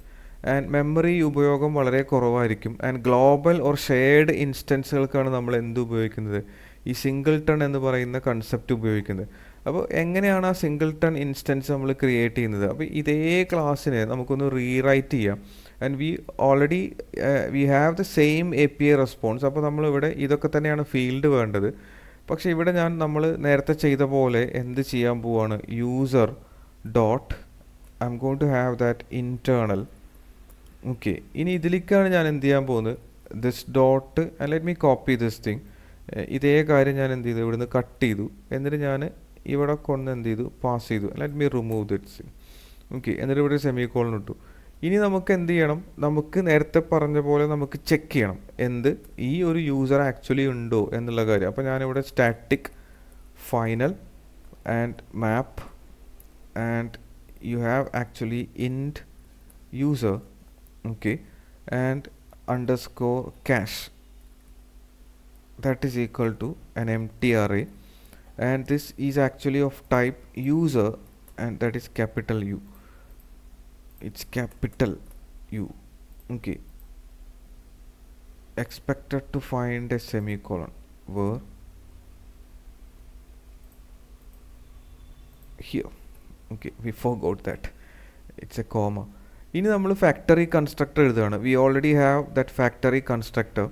and memory ഉപയോഗം വളരെ കുറവായിരിക്കും. ആൻഡ് ഗ്ലോബൽ ഓർ ഷെയർഡ് ഇൻസ്റ്റൻസുകൾക്കാണ് നമ്മൾ എന്ത് ഉപയോഗിക്കുന്നത്, ഈ സിംഗിൾട്ടൺ എന്ന് പറയുന്ന കൺസെപ്റ്റ് ഉപയോഗിക്കുന്നത്. അപ്പോൾ എങ്ങനെയാണ് ആ സിംഗിൾട്ടൺ ഇൻസ്റ്റൻസ് നമ്മൾ ക്രിയേറ്റ് ചെയ്യുന്നത്, അപ്പോൾ ഇതേ ക്ലാസ്സിനെ നമുക്കൊന്ന് റീറൈറ്റ് ചെയ്യാം. And we have the same API response. അപ്പോൾ നമ്മളിവിടെ ഇതൊക്കെ തന്നെയാണ് ഫീൽഡ് വേണ്ടത്. പക്ഷേ ഇവിടെ നമ്മൾ നേരത്തെ ചെയ്ത പോലെ എന്ത് ചെയ്യാൻ പോവാണ്, user dot I M going to have that internal. Okay, ഇനി ഇതിലേക്കാണ് ഞാൻ എന്ത് ചെയ്യാൻ പോകുന്നത്, this dot, and let me copy this thing. ഇതേ കാര്യം ഞാൻ എന്ത് ചെയ്തു, ഇവിടുന്ന് കട്ട് ചെയ്തു. എന്നിട്ട് ഞാൻ ഇവിടെ കൊണ്ട് എന്ത് ചെയ്തു, പാസ് ചെയ്തു. Let me remove this thing. Okay, എന്നിട്ട് ഇവിടെ സെമിക്കോളൻ ഇട്ടു. ഇനി നമുക്ക് എന്ത് ചെയ്യണം, നമുക്ക് നേരത്തെ പറഞ്ഞ പോലെ നമുക്ക് ചെക്ക് ചെയ്യണം ഈ ഒരു യൂസർ ആക്ച്വലി ഉണ്ടോ എന്നുള്ള കാര്യം. അപ്പോൾ ഞാനിവിടെ static final and map, and you have actually int user, okay, and underscore cache, that is equal to an empty array, and this is actually of type user and that is capital U. It's capital U. Okay. Expected to find a semicolon where here. Okay, we forgot that. It's a comma. ഇനി നമ്മൾ factory constructor എഴുതുകയാണ്. We already have that factory constructor.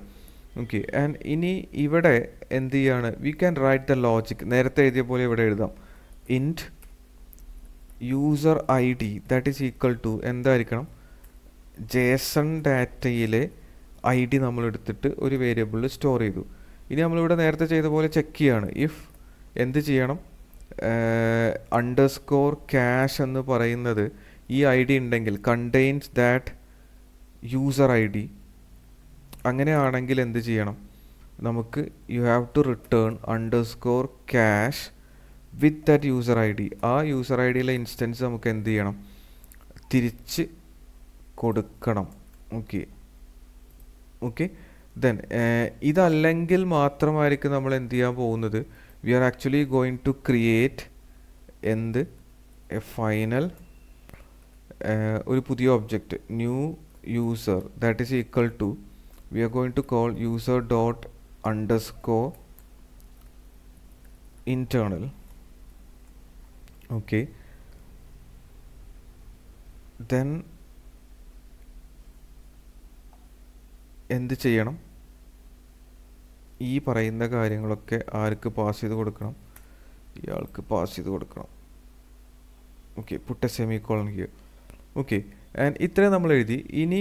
Okay, and ഇനി ഇവിടെ എന്ത് ചെയ്യാണ്, we can write the logic. നേരത്തെ എഴുതിയ പോലെ ഇവിടെ എഴുതാം. Int user I D that is equal to എന്തായിരിക്കണം, ജേസൺ ഡാറ്റയിലെ ഐ ഡി നമ്മൾ എടുത്തിട്ട് ഒരു വേരിയബിളിൽ സ്റ്റോർ ചെയ്തു. ഇനി നമ്മളിവിടെ നേരത്തെ ചെയ്ത പോലെ ചെക്ക് ചെയ്യാണ്. ഇഫ് എന്ത് ചെയ്യണം, അണ്ടർസ്കോർ ക്യാഷ് എന്ന് പറയുന്നത് ഈ ഐ ഡി ഉണ്ടെങ്കിൽ contains that user I D, അങ്ങനെയാണെങ്കിൽ എന്ത് ചെയ്യണം, നമുക്ക് you have to return underscore cache with that user I D. ആ യൂസർ ഐ ഡിയിലെ ഇൻസ്റ്റൻസ് നമുക്ക് എന്ത് ചെയ്യണം, തിരിച്ച് കൊടുക്കണം. ഓക്കെ ഓക്കെ ദെൻ ഇതല്ലെങ്കിൽ മാത്രമായിരിക്കും നമ്മൾ എന്ത് ചെയ്യാൻ പോകുന്നത്, we are actually going to create എന്ത്, എ ഫൈനൽ ഒരു പുതിയ object, new user that is equal to, we are going to call user dot underscore internal. Okay, then എന്ത് ചെയ്യണം, ഈ പറയുന്ന കാര്യങ്ങളൊക്കെ ആർക്ക് പാസ് ചെയ്ത് കൊടുക്കണം, ഇയാൾക്ക് പാസ് ചെയ്ത് കൊടുക്കണം. Okay, puttu a semicolon here. Okay, and ഇത്രയും നമ്മൾ എഴുതി. ഇനി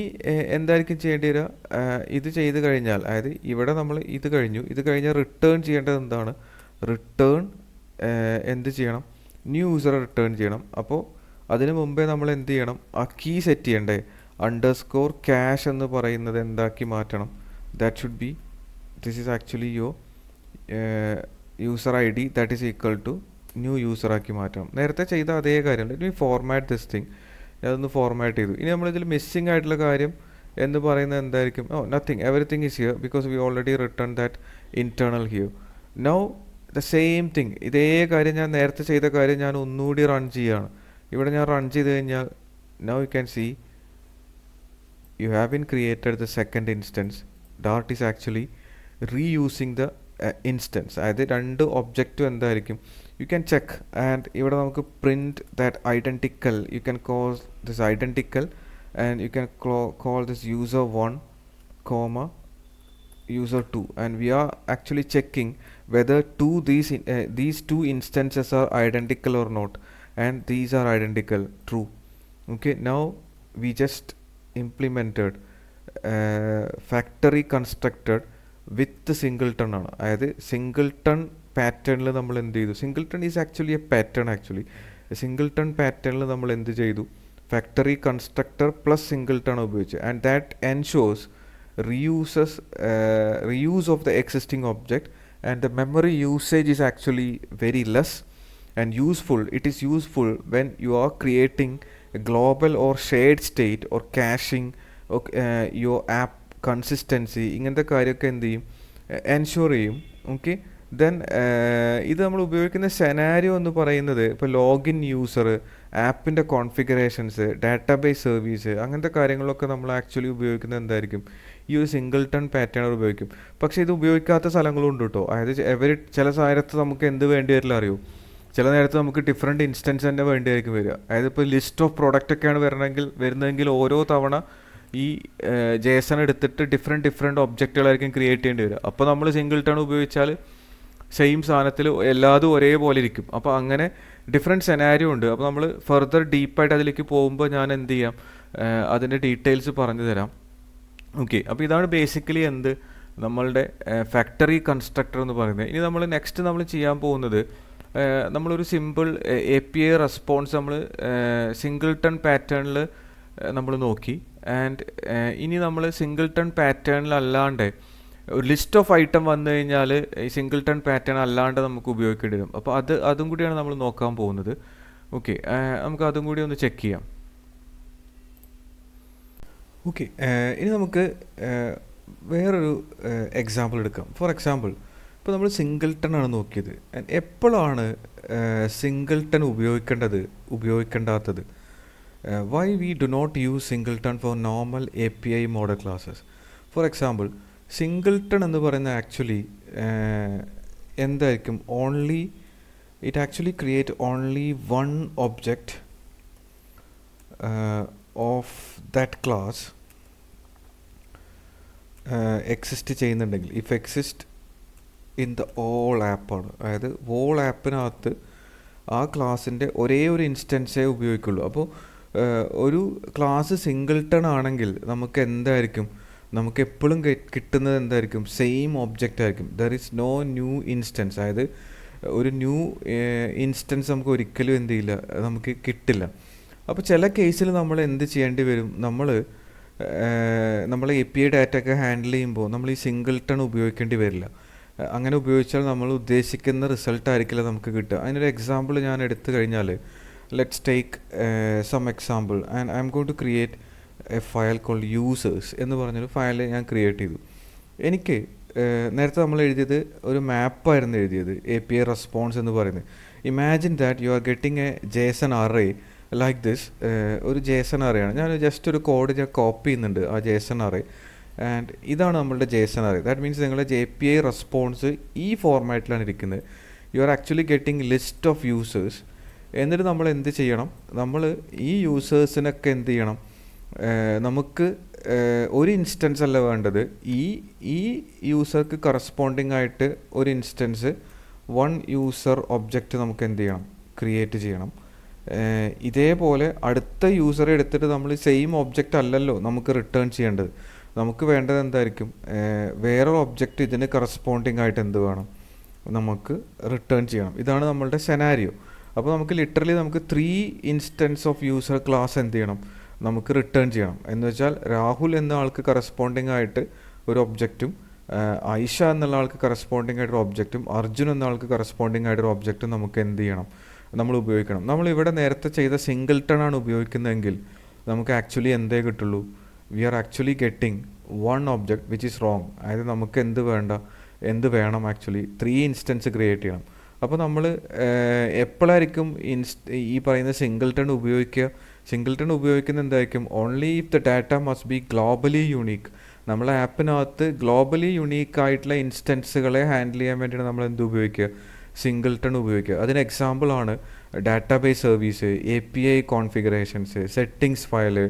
എന്തായിരിക്കും ചെയ്യേണ്ടി വരിക, ഇത് ചെയ്ത് കഴിഞ്ഞാൽ, അതായത് ഇവിടെ നമ്മൾ ഇത് കഴിഞ്ഞു, ഇത് കഴിഞ്ഞാൽ റിട്ടേൺ ചെയ്യേണ്ടത് എന്താണ്, റിട്ടേൺ എന്ത് ചെയ്യണം, ന്യൂ യൂസറെ റിട്ടേൺ ചെയ്യണം. അപ്പോൾ അതിന് മുമ്പേ നമ്മൾ എന്ത് ചെയ്യണം, ആ കീ സെറ്റ് ചെയ്യണ്ടേ, അണ്ടർസ്കോർ ക്യാഷ് എന്ന് പറയുന്നത് എന്താക്കി മാറ്റണം, that should be, this is actually your user I D that is equal to new user ആക്കി മാറ്റണം. നേരത്തെ ചെയ്ത അതേ കാര്യം. Let me format this thing. അതൊന്ന് ഫോർമാറ്റ് ചെയ്തു. ഇനി നമ്മളിതിൽ മിസ്സിംഗ് ആയിട്ടുള്ള കാര്യം എന്ന് പറയുന്നത് എന്തായിരിക്കും, oh nothing, everything is here because we already return that internal here. Now the same thing, ഇതേ കാര്യം ഞാൻ നേരത്തെ ചെയ്ത കാര്യം ഞാൻ ഒന്നുകൂടി റൺ ചെയ്യുകയാണ്. ഇവിടെ ഞാൻ റൺ ചെയ്ത് കഴിഞ്ഞാൽ now you can see you have been created the second instance. Dart is actually reusing the instance. അതായത് രണ്ട് ഒബ്ജക്റ്റും എന്തായിരിക്കും, യു ക്യാൻ ചെക്ക് ആൻഡ് ഇവിടെ നമുക്ക് print that identical, you can call this identical and you can call this user 1 comma user 2 and we are actually checking whether these two instances are identical or not, and these are identical, true. Okay, now we just implemented factory constructor with singleton ആണ്. അതായത് singleton പാറ്റേണിൽ നമ്മൾ എന്ത് ചെയ്തു, singleton is actually a pattern. Actually singleton പാറ്റേണിൽ നമ്മൾ എന്ത് ചെയ്തു, ഫാക്ടറി കൺസ്ട്രക്ടർ പ്ലസ് സിംഗിൾട്ടൺ ഉപയോഗിച്ചു. And that ensures reuse of the existing object, and the memory usage is actually very less and useful. It is useful when you are creating a global or shared state or caching your app consistency. ഇങ്ങനത്തെ കാര്യമൊക്കെ എന്ത് ചെയ്യും, ensure ചെയ്യും. Okay, then ഇത് നമ്മൾ ഉപയോഗിക്കുന്ന scenario എന്ന് പറയുന്നത് ഇപ്പോൾ ലോഗിൻ യൂസർ, ആപ്പിൻ്റെ കോൺഫിഗറേഷൻസ്, ഡാറ്റാബേസ് സർവീസ്, അങ്ങനത്തെ കാര്യങ്ങളൊക്കെ നമ്മൾ ആക്ച്വലി ഉപയോഗിക്കുന്നത് എന്തായിരിക്കും, ഈ ഒരു സിംഗിൾട്ടൺ പാറ്റേൺ ഉപയോഗിക്കും. പക്ഷേ ഇത് ഉപയോഗിക്കാത്ത സ്ഥലങ്ങളും ഉണ്ട് കേട്ടോ. അതായത് ചില നേരത്ത് നമുക്ക് എന്ത് വേണ്ടി വരില്ല അറിയോ, ചില നേരത്ത് നമുക്ക് ഡിഫറെൻറ്റ് ഇൻസ്റ്റൻസ് തന്നെ വേണ്ടിയായിരിക്കും വരിക. അതായത് ഇപ്പോൾ ലിസ്റ്റ് ഓഫ് പ്രോഡക്റ്റ് ഒക്കെയാണ് വരുന്നതെങ്കിൽ ഓരോ തവണ ഈ ജേസൺ എടുത്തിട്ട് ഡിഫറെൻറ്റ് ഒബ്ജക്റ്റുകളായിരിക്കും ക്രിയേറ്റ് ചെയ്യേണ്ടി വരിക. അപ്പോൾ നമ്മൾ സിംഗിൾട്ടൺ ഉപയോഗിച്ചാൽ സെയിം സാധനത്തിൽ എല്ലാതും ഒരേപോലെ ഇരിക്കും. അപ്പോൾ അങ്ങനെ ഡിഫറെൻറ്റ് സെനാരിയോ ഉണ്ട്. അപ്പോൾ നമ്മൾ ഫർദർ ഡീപ്പായിട്ട് അതിലേക്ക് പോകുമ്പോൾ ഞാൻ എന്ത് ചെയ്യാം, അതിൻ്റെ ഡീറ്റെയിൽസ് പറഞ്ഞു തരാം. ഓക്കെ, അപ്പോൾ ഇതാണ് ബേസിക്കലി എന്ത് നമ്മളുടെ ഫാക്ടറി കൺസ്ട്രക്ടർ എന്ന് പറയുന്നത്. ഇനി നമ്മൾ നെക്സ്റ്റ് നമ്മൾ ചെയ്യാൻ പോകുന്നത്, നമ്മളൊരു സിമ്പിൾ API റെസ്പോൺസ് നമ്മൾ സിംഗിൾട്ടൺ പാറ്റേണിൽ നമ്മൾ നോക്കി. ആൻഡ് ഇനി നമ്മൾ സിംഗിൾട്ടൺ പാറ്റേണിലല്ലാണ്ട് ഒരു ലിസ്റ്റ് ഓഫ് ഐറ്റം വന്നു കഴിഞ്ഞാൽ ഈ സിംഗിൾട്ടൺ പാറ്റേൺ അല്ലാണ്ട് നമുക്ക് ഉപയോഗിക്കേണ്ടി വരും. അപ്പോൾ അതും കൂടിയാണ് നമ്മൾ നോക്കാൻ പോകുന്നത്. ഓക്കെ, നമുക്ക് അതും കൂടി ഒന്ന് ചെക്ക് ചെയ്യാം. ഓക്കെ, ഇനി നമുക്ക് വേറൊരു എക്സാമ്പിൾ എടുക്കാം. ഫോർ എക്സാമ്പിൾ ഇപ്പോൾ നമ്മൾ സിംഗിൾട്ടൺ ആണ് നോക്കിയത്. എപ്പോഴാണ് സിംഗിൾട്ടൺ ഉപയോഗിക്കേണ്ടാത്തത്? Why we do not use singleton for normal API model classes? For example, singleton എന്ന് പറയുന്ന ആക്ച്വലി എന്തായിരിക്കും? It actually create only one object of that class exist ചെയ്യുന്നുണ്ടെങ്കിൽ, if exist in the whole ആപ്പാണ്. അതായത് all ആപ്പിനകത്ത് ആ ക്ലാസ്സിൻ്റെ ഒരേ ഒരു ഇൻസ്റ്റൻസേ ഉപയോഗിക്കുള്ളൂ. അപ്പോൾ ഒരു ക്ലാസ് സിംഗിൾട്ടൺ ആണെങ്കിൽ നമുക്ക് എന്തായിരിക്കും? നമുക്ക് എപ്പോഴും കിട്ടുന്നത് എന്തായിരിക്കും? സെയിം ഒബ്ജക്റ്റ് ആയിരിക്കും. There is no new instance. അതായത് ഒരു ന്യൂ ഇൻസ്റ്റൻസ് നമുക്ക് ഒരിക്കലും എന്ത് ചെയ്യില്ല, നമുക്ക് കിട്ടില്ല. അപ്പോൾ ചില കേസിൽ നമ്മൾ എന്ത് ചെയ്യേണ്ടി വരും? നമ്മൾ API ഡാറ്റ ഒക്കെ ഹാൻഡിൽ ചെയ്യുമ്പോൾ നമ്മൾ ഈ സിംഗിൾട്ടൺ ഉപയോഗിക്കേണ്ടി വരില്ല. അങ്ങനെ ഉപയോഗിച്ചാൽ നമ്മൾ ഉദ്ദേശിക്കുന്ന റിസൾട്ട് ആയിരിക്കില്ല നമുക്ക് കിട്ടുക. അതിനൊരു എക്സാമ്പിൾ ഞാൻ എടുത്തു കഴിഞ്ഞാൽ, let's take some example and I M going to create a file called users എന്ന് പറഞ്ഞൊരു ഫയൽ ഞാൻ ക്രിയേറ്റ് ചെയ്തു. എനിക്ക് നേരത്തെ നമ്മൾ എഴുതിയത് ഒരു മാപ്പായിരുന്നു എഴുതിയത്, API റെസ്പോൺസ് എന്ന് പറയുന്നത്. Imagine that you are getting A JSON array like this. ഒരു JSON array ആണ്. ഞാൻ ജസ്റ്റ് ഒരു കോഡ് ഞാൻ കോപ്പി ചെയ്യുന്നുണ്ട് ആ JSON array. ആൻഡ് ഇതാണ് നമ്മളുടെ JSON array. ദാറ്റ് മീൻസ് നിങ്ങളുടെ API റെസ്പോൺസ് ഈ ഫോർമാറ്റിലാണ് ഇരിക്കുന്നത്. U are actually getting list of users. എന്നിട്ട് നമ്മൾ എന്ത് ചെയ്യണം? നമ്മൾ ഈ യൂസേഴ്സിനൊക്കെ എന്ത് ചെയ്യണം? നമുക്ക് ഒരു ഇൻസ്റ്റൻസ് അല്ല വേണ്ടത്. ഈ യൂസർക്ക് കറസ്പോണ്ടിങ് ആയിട്ട് ഒരു ഇൻസ്റ്റൻസ്, വൺ യൂസർ ഒബ്ജക്റ്റ് നമുക്ക് എന്ത് ചെയ്യണം? ക്രിയേറ്റ് ചെയ്യണം. ഇതേപോലെ അടുത്ത യൂസറെ എടുത്തിട്ട് നമ്മൾ സെയിം ഒബ്ജക്റ്റ് അല്ലല്ലോ നമുക്ക് റിട്ടേൺ ചെയ്യേണ്ടത്. നമുക്ക് വേണ്ടത് എന്തായിരിക്കും? വേറൊരു ഒബ്ജക്റ്റ് ഇതിന് കറസ്പോണ്ടിങ് ആയിട്ട് എന്ത് വേണം? നമുക്ക് റിട്ടേൺ ചെയ്യണം. ഇതാണ് നമ്മളുടെ സെനാരിയോ. അപ്പോൾ നമുക്ക് ലിറ്ററലി നമുക്ക് 3 ഇൻസ്റ്റൻസ് ഓഫ് യൂസർ ക്ലാസ് എന്ത് ചെയ്യണം? നമുക്ക് റിട്ടേൺ ചെയ്യണം. എന്ന് വെച്ചാൽ രാഹുൽ എന്ന ആൾക്ക് കറസ്പോണ്ടിങ് ആയിട്ട് ഒരു ഒബ്ജക്റ്റും, ഐഷ എന്നുള്ള ആൾക്ക് കറസ്പോണ്ടിങ് ആയിട്ടൊരു ഒബ്ജക്റ്റും, അർജുൻ എന്ന ആൾക്ക് കറസ്പോണ്ടിങ് ആയിട്ടൊരു ഒബ്ജക്റ്റും നമുക്ക് എന്ത് ചെയ്യണം? നമ്മൾ ഉപയോഗിക്കണം. നമ്മളിവിടെ നേരത്തെ ചെയ്ത സിംഗിൾട്ടൺ ആണ് ഉപയോഗിക്കുന്നതെങ്കിൽ നമുക്ക് ആക്ച്വലി എന്തേ കിട്ടുള്ളൂ? We are actually getting one object which is wrong. അതായത് നമുക്ക് എന്ത് വേണം? ആക്ച്വലി 3 ഇൻസ്റ്റൻസ് ക്രിയേറ്റ് ചെയ്യണം. അപ്പോൾ നമ്മൾ എപ്പോഴായിരിക്കും ഈ പറയുന്ന സിംഗിൾട്ടൺ ഉപയോഗിക്കുക? സിംഗിൾട്ടൺ ഉപയോഗിക്കുന്നത് എന്തായിരിക്കും? Only if the data must be globally unique. നമ്മളെ ആപ്പിനകത്ത് ഗ്ലോബലി യുണീക്ക് ആയിട്ടുള്ള ഇൻസ്റ്റൻസുകളെ ഹാൻഡിൽ ചെയ്യാൻ വേണ്ടിയിട്ട് നമ്മൾ എന്ത് ഉപയോഗിക്കുക? സിംഗിൾട്ടൺ ഉപയോഗിക്കുക. അതിന് എക്സാമ്പിളാണ് database service, API configurations, settings file,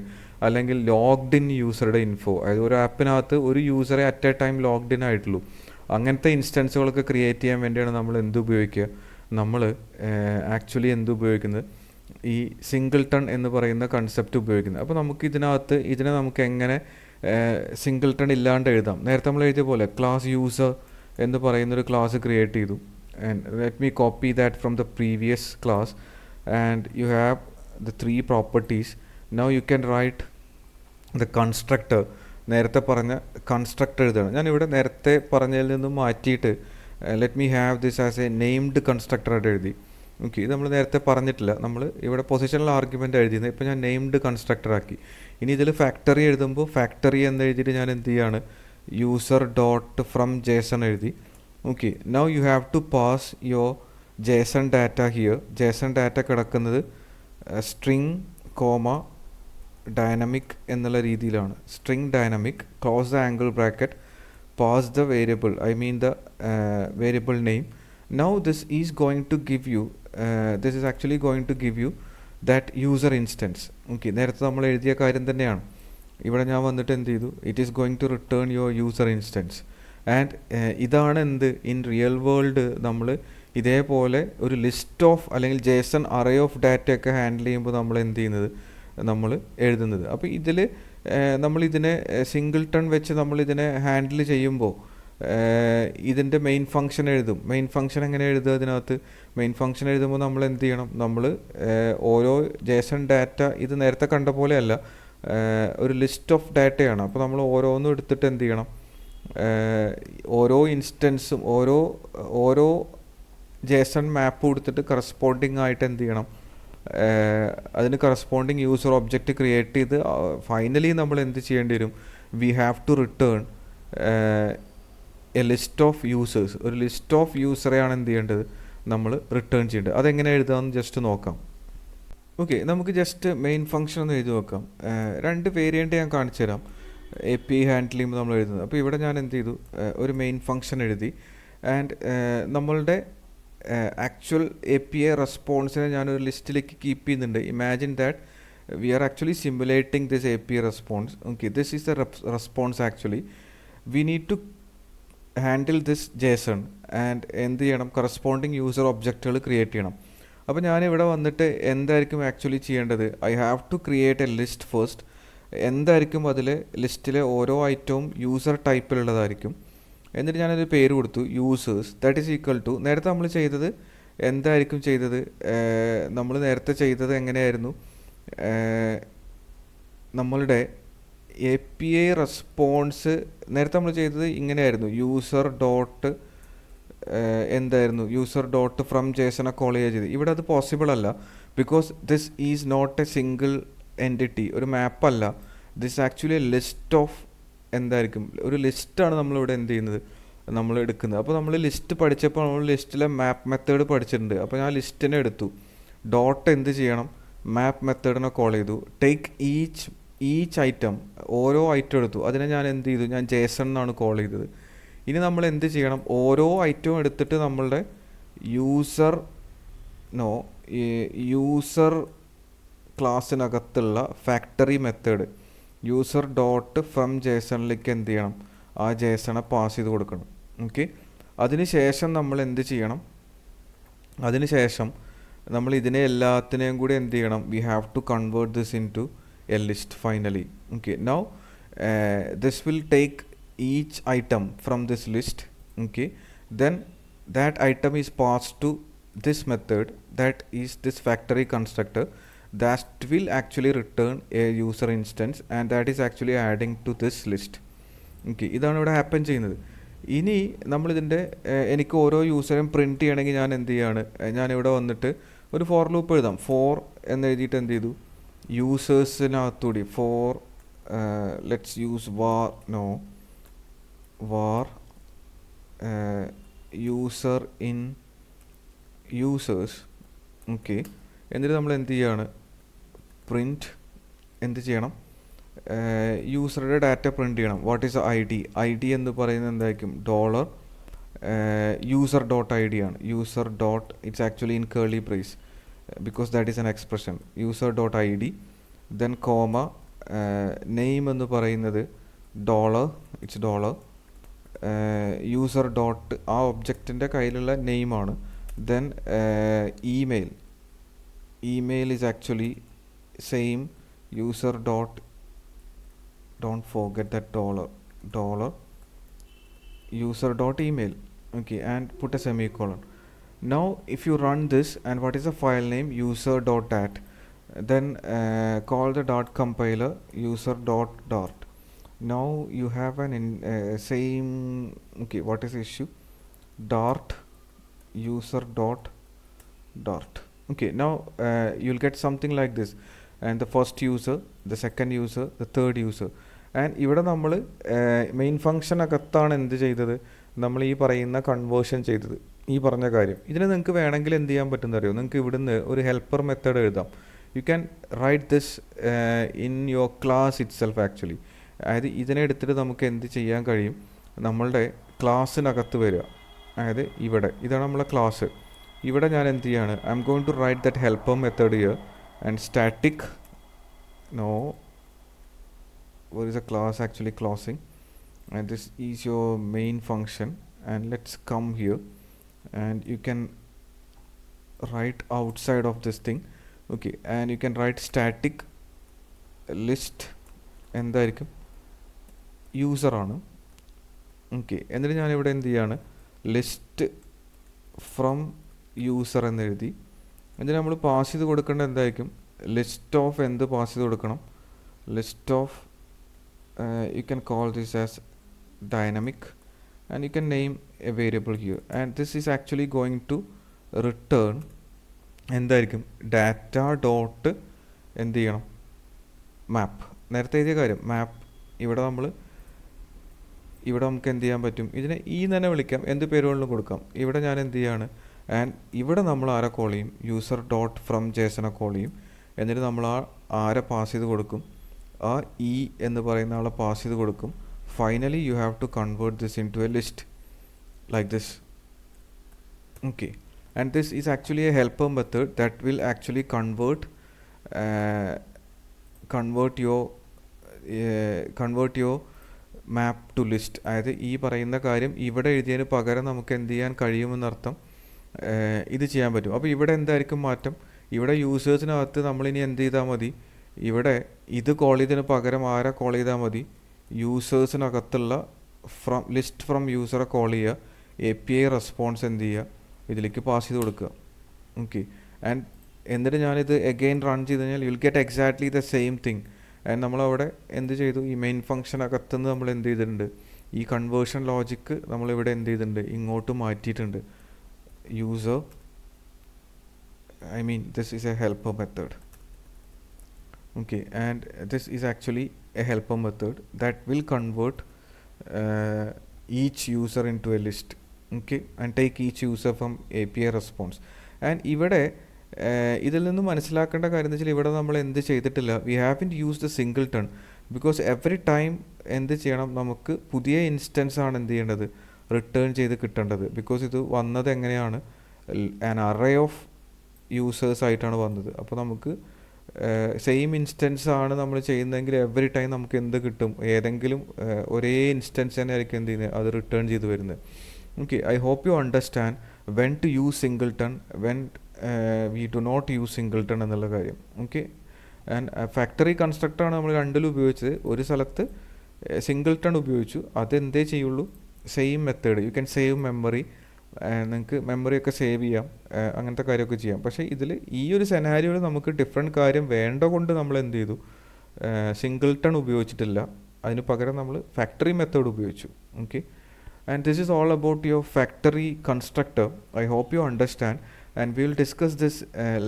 അല്ലെങ്കിൽ ലോഗ്ഡ് ഇൻ യൂസറുടെ ഇൻഫോ. അതായത് ഒരു ആപ്പിനകത്ത് ഒരു യൂസറെ at a time logged in ആയിട്ടുള്ളൂ. അങ്ങനത്തെ ഇൻസ്റ്റൻസുകളൊക്കെ ക്രിയേറ്റ് ചെയ്യാൻ വേണ്ടിയാണ് നമ്മൾ എന്ത് ഉപയോഗിക്കുക? നമ്മൾ ആക്ച്വലി എന്ത് ഉപയോഗിക്കുന്നത്? ഈ സിംഗിൾട്ടൺ എന്ന് പറയുന്ന കൺസെപ്റ്റ് ഉപയോഗിക്കുന്നത്. അപ്പോൾ നമുക്ക് ഇതിനെ നമുക്ക് എങ്ങനെ സിംഗിൾട്ടൺ ഇല്ലാണ്ട് എഴുതാം? നേരത്തെ നമ്മൾ എഴുതിയ പോലെ ക്ലാസ് യൂസർ എന്ന് പറയുന്നൊരു ക്ലാസ് ക്രിയേറ്റ് ചെയ്തു. And let me copy that from the previous class, and you have the 3 properties. Now you can write the constructor. നേരത്തെ പറഞ്ഞ കൺസ്ട്രക്ടർ എഴുതണം. ഞാനിവിടെ നേരത്തെ പറഞ്ഞതിൽ നിന്നും മാറ്റിയിട്ട് let me have this as A named constructor ആയിട്ട് എഴുതി. ഓക്കെ, ഇത് നമ്മൾ നേരത്തെ പറഞ്ഞിട്ടില്ല. നമ്മൾ ഇവിടെ പൊസിഷണൽ ആർഗ്യുമെൻ്റ് എഴുതിയത്. ഇപ്പോൾ ഞാൻ നെയിംഡ് കൺസ്ട്രക്ടർ ആക്കി. ഇനി ഇതിൽ ഫാക്ടറി എഴുതുമ്പോൾ ഫാക്ടറി എന്ന് എഴുതിയിട്ട് ഞാൻ എന്ത് ചെയ്യാണ്? യൂസർ ഡോട്ട് ഫ്രം JSON എഴുതി. Okay, now you have to pass your JSON data here. JSON data കിടക്കുന്നത് string, dynamic എന്നുള്ള രീതിയിലാണ്. string dynamic, close the angle bracket, pass the variable, I mean the variable name. Now this is going to give you, this is actually going to give you that user instance. Okay, നേരത്തെ നമ്മൾ എഴുതിയ കാര്യം തന്നെയാണ്. ഇവിടെ ഞാൻ വന്നിട്ട് എന്ത് ചെയ്തു? It is going to return your user instance. And ഇതാണ് എന്ത് ഇൻ റിയൽ വേൾഡ് നമ്മൾ ഇതേപോലെ ഒരു ലിസ്റ്റ് ഓഫ് അല്ലെങ്കിൽ JSON array ഓഫ് ഡാറ്റയൊക്കെ ഹാൻഡിൽ ചെയ്യുമ്പോൾ നമ്മൾ എന്ത് ചെയ്യുന്നത്? നമ്മൾ എഴുതുന്നത്. അപ്പോൾ നമ്മളിതിനെ സിംഗിൾട്ടൺ വെച്ച് നമ്മളിതിനെ ഹാൻഡിൽ ചെയ്യുമ്പോൾ ഇതിൻ്റെ മെയിൻ ഫംഗ്ഷൻ എഴുതും. മെയിൻ ഫംഗ്ഷൻ എങ്ങനെ എഴുതുക? അതിനകത്ത് മെയിൻ ഫംഗ്ഷൻ എഴുതുമ്പോൾ നമ്മൾ എന്ത് ചെയ്യണം? നമ്മൾ ഓരോ JSON ഡാറ്റ ഇത് നേരത്തെ കണ്ട പോലെയല്ല, ഒരു ലിസ്റ്റ് ഓഫ് ഡാറ്റയാണ്. അപ്പോൾ നമ്മൾ ഓരോന്നും എടുത്തിട്ട് എന്ത് ചെയ്യണം? ഓരോ ഇൻസ്റ്റൻസും ഓരോ JSON മാപ്പ് കൊടുത്തിട്ട് കറസ്പോണ്ടിങ് ആയിട്ട് എന്ത് ചെയ്യണം? അതിന് കറസ്പോണ്ടിങ് യൂസർ ഒബ്ജക്റ്റ് ക്രിയേറ്റ് ചെയ്ത് ഫൈനലി നമ്മൾ എന്ത് ചെയ്യേണ്ടി വരും? We have to return a list of users, ഒരു ലിസ്റ്റ് ഓഫ് യൂസറെയാണ് എന്ത് ചെയ്യേണ്ടത്, നമ്മൾ റിട്ടേൺ ചെയ്യേണ്ടത്. അതെങ്ങനെ എഴുതാമെന്ന് ജസ്റ്റ് നോക്കാം. ഓക്കെ, നമുക്ക് ജസ്റ്റ് മെയിൻ ഫംഗ്ഷൻ ഒന്ന് എഴുതി നോക്കാം. രണ്ട് വേരിയൻ്റ് ഞാൻ കാണിച്ചു തരാം എ പി ഐ ഹാൻഡിൽ ചെയ്യുമ്പോൾ നമ്മൾ എഴുതുന്നത്. അപ്പോൾ ഇവിടെ ഞാൻ എന്ത് ചെയ്തു, ഒരു മെയിൻ ഫംഗ്ഷൻ എഴുതി. ആൻഡ് നമ്മളുടെ ആക്ച്വൽ എ പി ഐ റെസ്പോൺസിനെ ഞാനൊരു ലിസ്റ്റിലേക്ക് കീപ്പ് ചെയ്യുന്നുണ്ട്. Imagine that we are actually simulating this A P I response. Okay, this is the response. Actually we need to handle this JSON and എന്ത് ചെയ്യണം, corresponding user ഒബ്ജക്റ്റുകൾ create ചെയ്യണം. അപ്പോൾ ഞാനിവിടെ വന്നിട്ട് എന്തായിരിക്കും ആക്ച്വലി ചെയ്യേണ്ടത്, I have to create a list first. എന്തായിരിക്കും അതിൽ ലിസ്റ്റിലെ ഓരോ ഐറ്റവും യൂസർ ടൈപ്പിലുള്ളതായിരിക്കും. എന്നിട്ട് ഞാനൊരു പേര് കൊടുത്തു, users. That is equal to, നേരത്തെ നമ്മൾ ചെയ്തത് എന്തായിരിക്കും ചെയ്തത്, നമ്മൾ നേരത്തെ ചെയ്തത് എങ്ങനെയായിരുന്നു, നമ്മളുടെ എ പി ഐ റെസ്പോൺസ് നേരത്തെ നമ്മൾ ചെയ്തത് ഇങ്ങനെയായിരുന്നു, യൂസർ ഡോട്ട് എന്തായിരുന്നു, യൂസർ ഡോട്ട് ഫ്രം ജേസനെ കോൾ ചെയ്യുക ചെയ്ത്. ഇവിടെ അത് പോസിബിൾ അല്ല, because this is not a single entity, ഒരു മാപ്പല്ല. This actually a list of എന്തായിരിക്കും, ഒരു ലിസ്റ്റാണ് നമ്മളിവിടെ എന്ത് ചെയ്യുന്നത്, നമ്മൾ എടുക്കുന്നത്. അപ്പോൾ നമ്മൾ ലിസ്റ്റ് പഠിച്ചപ്പോൾ നമ്മൾ ലിസ്റ്റിലെ മാപ്പ് മെത്തേഡ് പഠിച്ചിട്ടുണ്ട്. അപ്പോൾ ഞാൻ ലിസ്റ്റിനെ എടുത്തു, ഡോട്ട് എന്ത് ചെയ്യണം, മാപ്പ് മെത്തേഡിനെ കോൾ ചെയ്തു, ടേക്ക് ഈച്ച് ഐറ്റം, ഓരോ ഐറ്റം എടുത്തു, അതിനെ ഞാൻ എന്ത് ചെയ്തു, ഞാൻ ജേസൺ എന്നാണ് കോൾ ചെയ്തത്. ഇനി നമ്മൾ എന്ത് ചെയ്യണം, ഓരോ ഐറ്റവും എടുത്തിട്ട് നമ്മളുടെ യൂസർ ക്ലാസ്സിനകത്തുള്ള factory method user dot from ജേസണിലേക്ക് എന്ത് ചെയ്യണം, ആ ജേസണെ പാസ് ചെയ്ത് കൊടുക്കണം. ഓക്കെ, അതിനുശേഷം നമ്മൾ എന്ത് ചെയ്യണം, അതിനുശേഷം നമ്മൾ ഇതിനെ എല്ലാത്തിനെയും കൂടി എന്ത് ചെയ്യണം, we have to convert this into a list finally. Okay, now this will take each item from this list. Okay, then that item is passed to this method, that is this factory constructor, that will actually return a user instance, and that is actually adding to this list. Okay, ഇതാണ് ഇവിടെ happen ചെയ്യുന്നത്. ഇനി നമ്മളിതിൻ്റെ എനിക്ക് ഓരോ യൂസറും print ചെയ്യണമെങ്കിൽ ഞാൻ എന്ത് ചെയ്യാണ്, ഞാനിവിടെ വന്നിട്ട് ഒരു ഫോർ ലൂപ്പ് എഴുതാം. ഫോർ എന്ന് എഴുതിയിട്ട് എന്ത് ചെയ്തു, യൂസേഴ്സിനകത്തൂടി for let's use var user in users. Okay, എന്നിട്ട് നമ്മൾ എന്ത് ചെയ്യാണ്, പ്രിൻറ്റ് എന്ത് ചെയ്യണം, യൂസറുടെ ഡാറ്റ പ്രിൻറ്റ് ചെയ്യണം. വാട്ട് ഈസ് ഐ ഡി എന്ന് പറയുന്നത് എന്തായിരിക്കും, dollar user dot I D ആണ്. User dot it's actually in curly brace because that is an expression. User dot I D, then comma, name എന്ന് പറയുന്നത് dollar, it's dollar, user dot ആ ഒബ്ജക്റ്റിൻ്റെ കയ്യിലുള്ള നെയിമാണ്. Then email is actually same, user dot, don't forget that dollar user dot email. Okay, and put a semicolon. Now if you run this, and what is the file name, user dot dat, then call the dot compiler user dot dart. Now you have an same, okay, what is the issue, dart user dot dart. Okay, now you'll get something like this, and the first user, the second user, the third user. And ഇവിടെ നമ്മൾ main ഫംഗ്ഷനകത്താണ് എന്ത് ചെയ്തത്, നമ്മൾ ഈ പറയുന്ന conversion ചെയ്തത്, ഈ പറഞ്ഞ കാര്യം. ഇതിന് നിങ്ങൾക്ക് വേണമെങ്കിൽ എന്ത് ചെയ്യാൻ പറ്റുന്ന അറിയോ, നിങ്ങൾക്ക് ഇവിടുന്ന് ഒരു ഹെൽപ്പർ മെത്തേഡ് എഴുതാം. You can write this in your class it self actually. അതായത് ഇതിനെ എടുത്തിട്ട് നമുക്ക് എന്ത് ചെയ്യാൻ കഴിയും, നമ്മളുടെ ക്ലാസ്സിനകത്ത് വരിക. അതായത് ഇവിടെ ഇതാണ് നമ്മളെ ക്ലാസ്. ഇവിടെ ഞാൻ എന്ത് ചെയ്യാണ്, I M going to write that helper method here and static where is a class actually classing, and this is your main function. And let's come here, and you can write outside of this thing. Okay, and you can write static list എന്തായിരിക്കും, user ആണ്. Okay, എന്നിട്ട് ഞാനിവിടെ എന്ത് ചെയ്യാണ്, list from user എന്ന് എഴുതി. എന്നിട്ട് നമ്മൾ പാസ് ചെയ്ത് കൊടുക്കേണ്ടത് എന്തായിരിക്കും, ലിസ്റ്റ് ഓഫ് എന്ത് പാസ് ചെയ്ത് കൊടുക്കണം, list of you can call this as dynamic, and you can name a variable here, and this is actually going to return എന്തായിരിക്കും, ഡാറ്റ ഡോട്ട് എന്ത് ചെയ്യണം, മാപ്പ്. നേരത്തെ എഴുതിയ കാര്യം മാപ്പ് ഇവിടെ നമ്മൾ ഇവിടെ നമുക്ക് എന്ത് ചെയ്യാൻ പറ്റും, ഇതിനെ ഈ തന്നെ വിളിക്കാം, എന്ത് പേരുകളിലും കൊടുക്കാം. ഇവിടെ ഞാൻ എന്ത് ചെയ്യാണ്, ആൻഡ് ഇവിടെ നമ്മൾ ആരെ കോൾ ചെയ്യും, യൂസർ ഡോട്ട് ഫ്രം ജേസനെ കോൾ ചെയ്യും. എന്നിട്ട് നമ്മൾ ആരെ പാസ് ചെയ്ത് കൊടുക്കും, ആ ഇ എന്ന് പറയുന്ന ആളെ പാസ് ചെയ്ത് കൊടുക്കും. Finally you have to convert this into a list like this. Okay, and this is actually a helper method that will actually convert your map to list. അതായത് ഈ പറയുന്ന കാര്യം ഇവിടെ എഴുതിയതിന് പകരം നമുക്ക് എന്ത് ചെയ്യാൻ കഴിയുമെന്നർത്ഥം, ഇത് ചെയ്യാൻ പറ്റും. അപ്പോൾ ഇവിടെ എന്തായിരിക്കും മാറ്റം, ഇവിടെ യൂസേഴ്സിനകത്ത് നമ്മളിനി എന്ത് ചെയ്താൽ മതി, ഇവിടെ ഇത് കോൾ ചെയ്തതിന് പകരം ആരെ കോൾ ചെയ്താൽ മതി, യൂസേഴ്സിനകത്തുള്ള ലിസ്റ്റ് ഫ്രം യൂസറെ കോൾ ചെയ്യുക, API റെസ്പോൺസ് എന്ത് ചെയ്യുക, ഇതിലേക്ക് പാസ് ചെയ്ത് കൊടുക്കുക. ഓക്കെ, ആൻഡ് എന്നിട്ട് ഞാനിത് എഗെയിൻ റൺ ചെയ്ത് കഴിഞ്ഞാൽ you will get exactly the same thing. And നമ്മളവിടെ എന്ത് ചെയ്തു, ഈ മെയിൻ ഫംഗ്ഷനകത്തുനിന്ന് നമ്മൾ എന്ത് ചെയ്തിട്ടുണ്ട്, ഈ കൺവേർഷൻ ലോജിക്ക് നമ്മളിവിടെ എന്ത് ചെയ്തിട്ടുണ്ട്, ഇങ്ങോട്ട് മാറ്റിയിട്ടുണ്ട്. User, I mean this is a helper method. Okay, and this is actually a helper method that will convert each user into a list. Okay, and take each user from API response. And ഇവിടെ ഇതിൽ നിന്ന് മനസ്സിലാക്കേണ്ട കാര്യം എന്ന് വെച്ചാൽ ഇവിടെ നമ്മൾ എന്ത് ചെയ്തിട്ടില്ല, we haven't use the singleton because every time എന്ത് ചെയ്യണം, നമുക്ക് പുതിയ ഇൻസ്റ്റൻസ് ആണ് എന്ത് ചെയ്യേണ്ടത്, റിട്ടേൺ ചെയ്ത് കിട്ടേണ്ടത്. ബിക്കോസ് ഇത് വന്നത് എങ്ങനെയാണ്, ആൻ അറേ ഓഫ് യൂസേഴ്സ് ആയിട്ടാണ് വന്നത്. അപ്പോൾ നമുക്ക് സെയിം ഇൻസ്റ്റൻസ് ആണ് നമ്മൾ ചെയ്യുന്നതെങ്കിൽ എവറി ടൈം നമുക്ക് എന്ത് കിട്ടും, ഏതെങ്കിലും ഒരേ ഇൻസ്റ്റൻസ് തന്നെ ആയിരിക്കും എന്ത് ചെയ്യുന്നത്, അത് റിട്ടേൺ ചെയ്ത് വരുന്നത്. Okay, I hope you understand when to use singleton, when we do not use singleton എന്നുള്ള കാര്യം. ഓക്കെ, ആൻഡ് ഫാക്ടറി കൺസ്ട്രക്ടറാണ് നമ്മൾ രണ്ടിലും ഉപയോഗിച്ചത്. ഒരു സ്ഥലത്ത് സിംഗിൾട്ടൺ ഉപയോഗിച്ചു, അതെന്തേ ചെയ്യുള്ളൂ, same method, you can save memory, നിങ്ങൾക്ക് മെമ്മറിയൊക്കെ സേവ് ചെയ്യാം, അങ്ങനത്തെ കാര്യമൊക്കെ ചെയ്യാം. പക്ഷേ ഇതിൽ ഈ ഒരു സെനാരിയോയിൽ നമുക്ക് ഡിഫറെൻറ്റ് കാര്യം വേണ്ട കൊണ്ട് നമ്മൾ എന്ത് ചെയ്തു, സിംഗിൾട്ടൺ ഉപയോഗിച്ചിട്ടില്ല, അതിന് പകരം നമ്മൾ ഫാക്ടറി മെത്തേഡ് ഉപയോഗിച്ചു. Okay, and this is all about your factory constructor. I hope you understand, and we will discuss this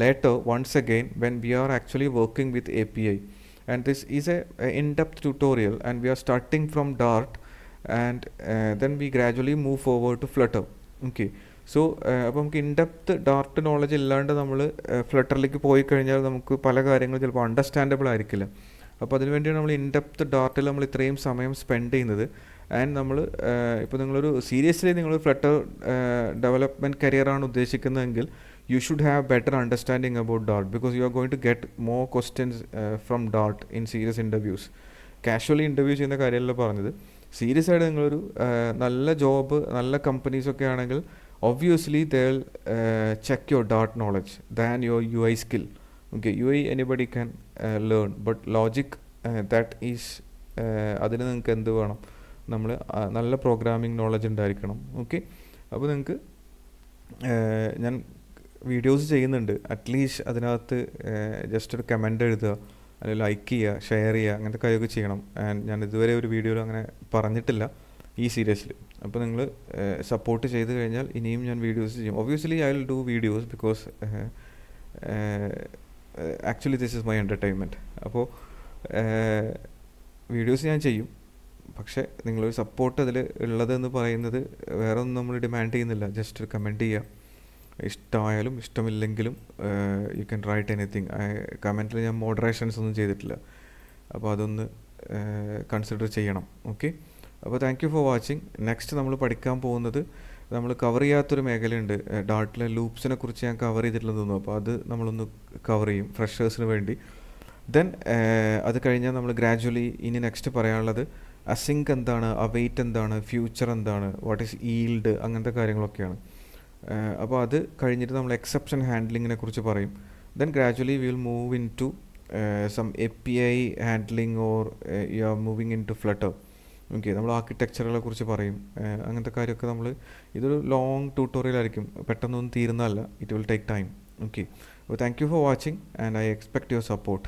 later once again when we are actually working with API. And this is a in-depth tutorial, and we are starting from Dart, and then we gradually move forward to Flutter. Okay, so അപ്പോൾ നമുക്ക് in-depth Dart knowledge ഇല്ലാണ്ട് നമ്മൾ ഫ്ലട്ടറിലേക്ക് പോയി കഴിഞ്ഞാൽ നമുക്ക് പല കാര്യങ്ങളും ചിലപ്പോൾ അണ്ടർസ്റ്റാൻഡബിൾ ആയിരിക്കില്ല. അപ്പോൾ അതിനുവേണ്ടിയാണ് നമ്മൾ ഇൻഡെപ്ത്ത് ഡാർട്ടിൽ നമ്മൾ ഇത്രയും സമയം സ്പെൻഡ് ചെയ്യുന്നത്. ആൻഡ് നമ്മൾ ഇപ്പോൾ നിങ്ങളൊരു സീരിയസ്ലി നിങ്ങൾ ഫ്ലട്ടർ ഡെവലപ്മെൻറ്റ് കരിയറാണ് ഉദ്ദേശിക്കുന്നതെങ്കിൽ you should have better understanding about Dart, because you are going to get more questions from Dart in serious interviews. Casually interview ചെയ്യുന്ന കാര്യമല്ല പറഞ്ഞത്, സീരിയസ് ആയിട്ട് നിങ്ങളൊരു നല്ല ജോബ്, നല്ല കമ്പനീസൊക്കെ ആണെങ്കിൽ obviously they will check your Dart knowledge than your UI skill. Okay, UI anybody can learn, but logic that is, അതിന് നിങ്ങൾക്ക് എന്ത് വേണം, നമ്മൾ നല്ല പ്രോഗ്രാമിംഗ് നോളജ് ഉണ്ടായിരിക്കണം. ഓക്കെ, അപ്പോൾ നിങ്ങൾക്ക് ഞാൻ വീഡിയോസ് ചെയ്യുന്നുണ്ട്, അറ്റ്ലീസ്റ്റ് അതിനകത്ത് ജസ്റ്റ് ഒരു കമൻ്റ് എഴുതുക, അല്ലെങ്കിൽ ലൈക്ക് ചെയ്യുക, ഷെയർ ചെയ്യുക, അങ്ങനത്തെ കാര്യമൊക്കെ ചെയ്യണം. ആൻഡ് ഞാൻ ഇതുവരെ ഒരു വീഡിയോയിൽ അങ്ങനെ പറഞ്ഞിട്ടില്ല ഈ സീരീസിൽ. അപ്പോൾ നിങ്ങൾ സപ്പോർട്ട് ചെയ്ത് കഴിഞ്ഞാൽ ഇനിയും ഞാൻ വീഡിയോസ് ചെയ്യും. Obviously I will do videos because actually this is my entertainment. അപ്പോൾ വീഡിയോസ് ഞാൻ ചെയ്യും, പക്ഷേ നിങ്ങളൊരു സപ്പോർട്ട് അതിൽ ഉള്ളതെന്ന് പറയുന്നത് വേറെ ഒന്നും നമ്മൾ ഡിമാൻഡ് ചെയ്യുന്നില്ല, ജസ്റ്റ് ഒരു കമൻറ്റ് ചെയ്യുക, ഇഷ്ടമായാലും ഇഷ്ടമില്ലെങ്കിലും യു ക്യാൻ റൈറ്റ് എനിത്തിങ്. കമൻറ്റിൽ ഞാൻ മോഡറേഷൻസ് ഒന്നും ചെയ്തിട്ടില്ല, അപ്പോൾ അതൊന്ന് കൺസിഡർ ചെയ്യണം. ഓക്കെ, അപ്പോൾ thank you for watching. Next നമ്മൾ പഠിക്കാൻ പോകുന്നത്, നമ്മൾ കവർ ചെയ്യാത്തൊരു മേഖലയുണ്ട് ഡാർട്ടിലെ, ലൂപ്സിനെ കുറിച്ച് ഞാൻ കവർ ചെയ്തിട്ടുള്ളത് തോന്നുന്നു, അപ്പോൾ അത് നമ്മളൊന്ന് കവർ ചെയ്യും ഫ്രഷേഴ്സിന് വേണ്ടി. ദെൻ അത് കഴിഞ്ഞാൽ നമ്മൾ ഗ്രാജുവലി ഇനി നെക്സ്റ്റ് പറയാനുള്ളത് അസിങ്ക് എന്താണ്, അവെയിറ്റ് എന്താണ്, ഫ്യൂച്ചർ എന്താണ്, വാട്ട് ഈസ് ഈൽഡ്, അങ്ങനത്തെ കാര്യങ്ങളൊക്കെയാണ്. അപ്പോൾ അത് കഴിഞ്ഞിട്ട് നമ്മൾ എക്സെപ്ഷൻ ഹാൻഡ്ലിങ്ങിനെ കുറിച്ച് പറയും. Then gradually we will move into some API handling or you are moving into Flutter. Okay, നമ്മൾ ആർക്കിടെക്ചറുകളെ കുറിച്ച് പറയും, അങ്ങനത്തെ കാര്യമൊക്കെ നമ്മൾ, ഇതൊരു ലോങ് ട്യൂട്ടോറിയൽ ആയിരിക്കും, പെട്ടെന്നൊന്നും തീരുന്നതല്ല, it will take time. Okay, അപ്പോൾ thank you for watching and I expect your support.